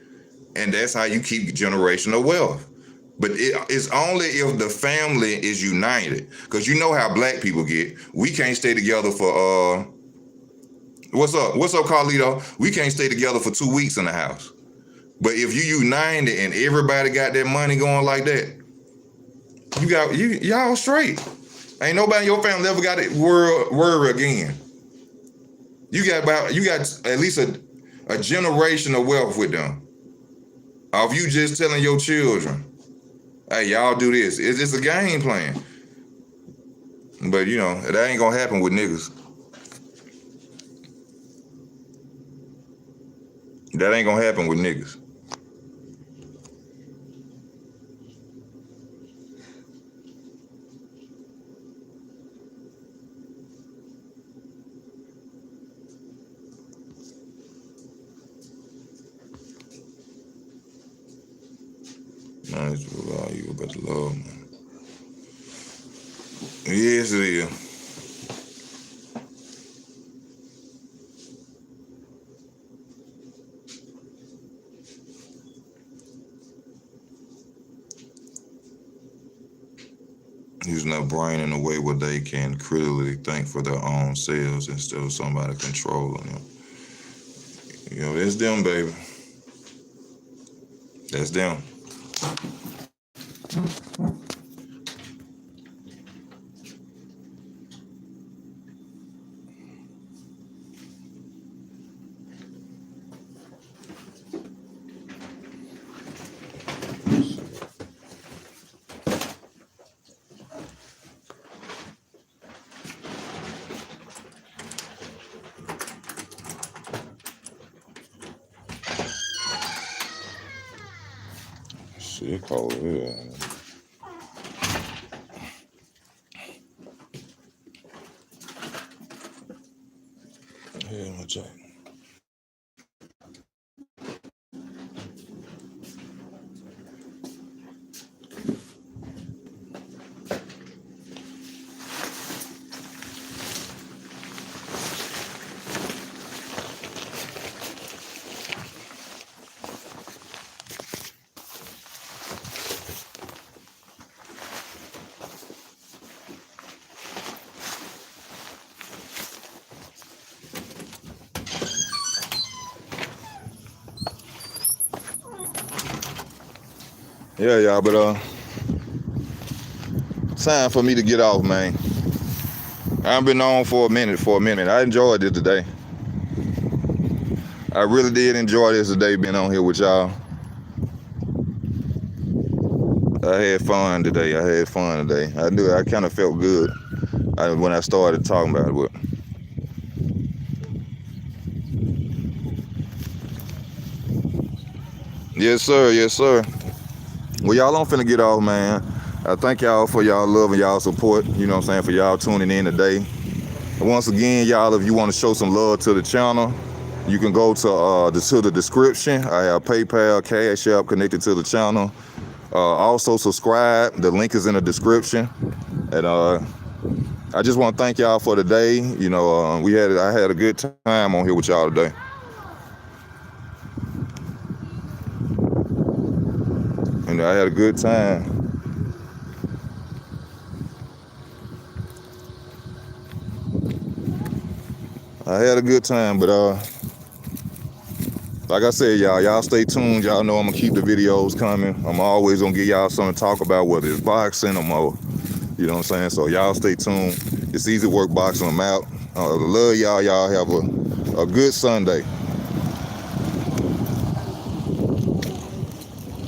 Speaker 1: And that's how you keep generational wealth. But it's only if the family is united. Because you know how black people get. We can't stay together for, what's up, Carlito? We can't stay together for 2 weeks in the house. But if you united and everybody got that money going like that, y'all straight. Ain't nobody in your family ever got it worry again. You got at least a generation of wealth with them. Or if you just telling your children, hey, y'all do this. It's a game plan. But that ain't gonna happen with niggas. That ain't gonna happen with niggas. Nice to allow you about the love, man. Yes, it is. Using their brain in a way where they can critically think for their own selves instead of somebody controlling them. That's them, baby. That's them. Shit cold here. Here, my jacket. Yeah, y'all, but time for me to get off, man. I've been on for a minute. I enjoyed it today. I really did enjoy this today, being on here with y'all. I had fun today. I knew I kind of felt good when I started talking about it. Yes, sir. Well, y'all, I'm finna get off, man. I thank y'all for y'all love and y'all support, for y'all tuning in today. And once again, y'all, if you want to show some love to the channel, you can go to the description. I have PayPal, Cash App connected to the channel. Also subscribe. The link is in the description. And I just want to thank y'all for today. I had a good time on here with y'all today. And I had a good time. I had a good time, but like I said, y'all stay tuned. Y'all know I'm gonna keep the videos coming. I'm always gonna give y'all something to talk about, whether it's boxing or more. You know what I'm saying? So y'all stay tuned. It's Easy Work Boxing. I'm out. Love y'all. Y'all have a good Sunday.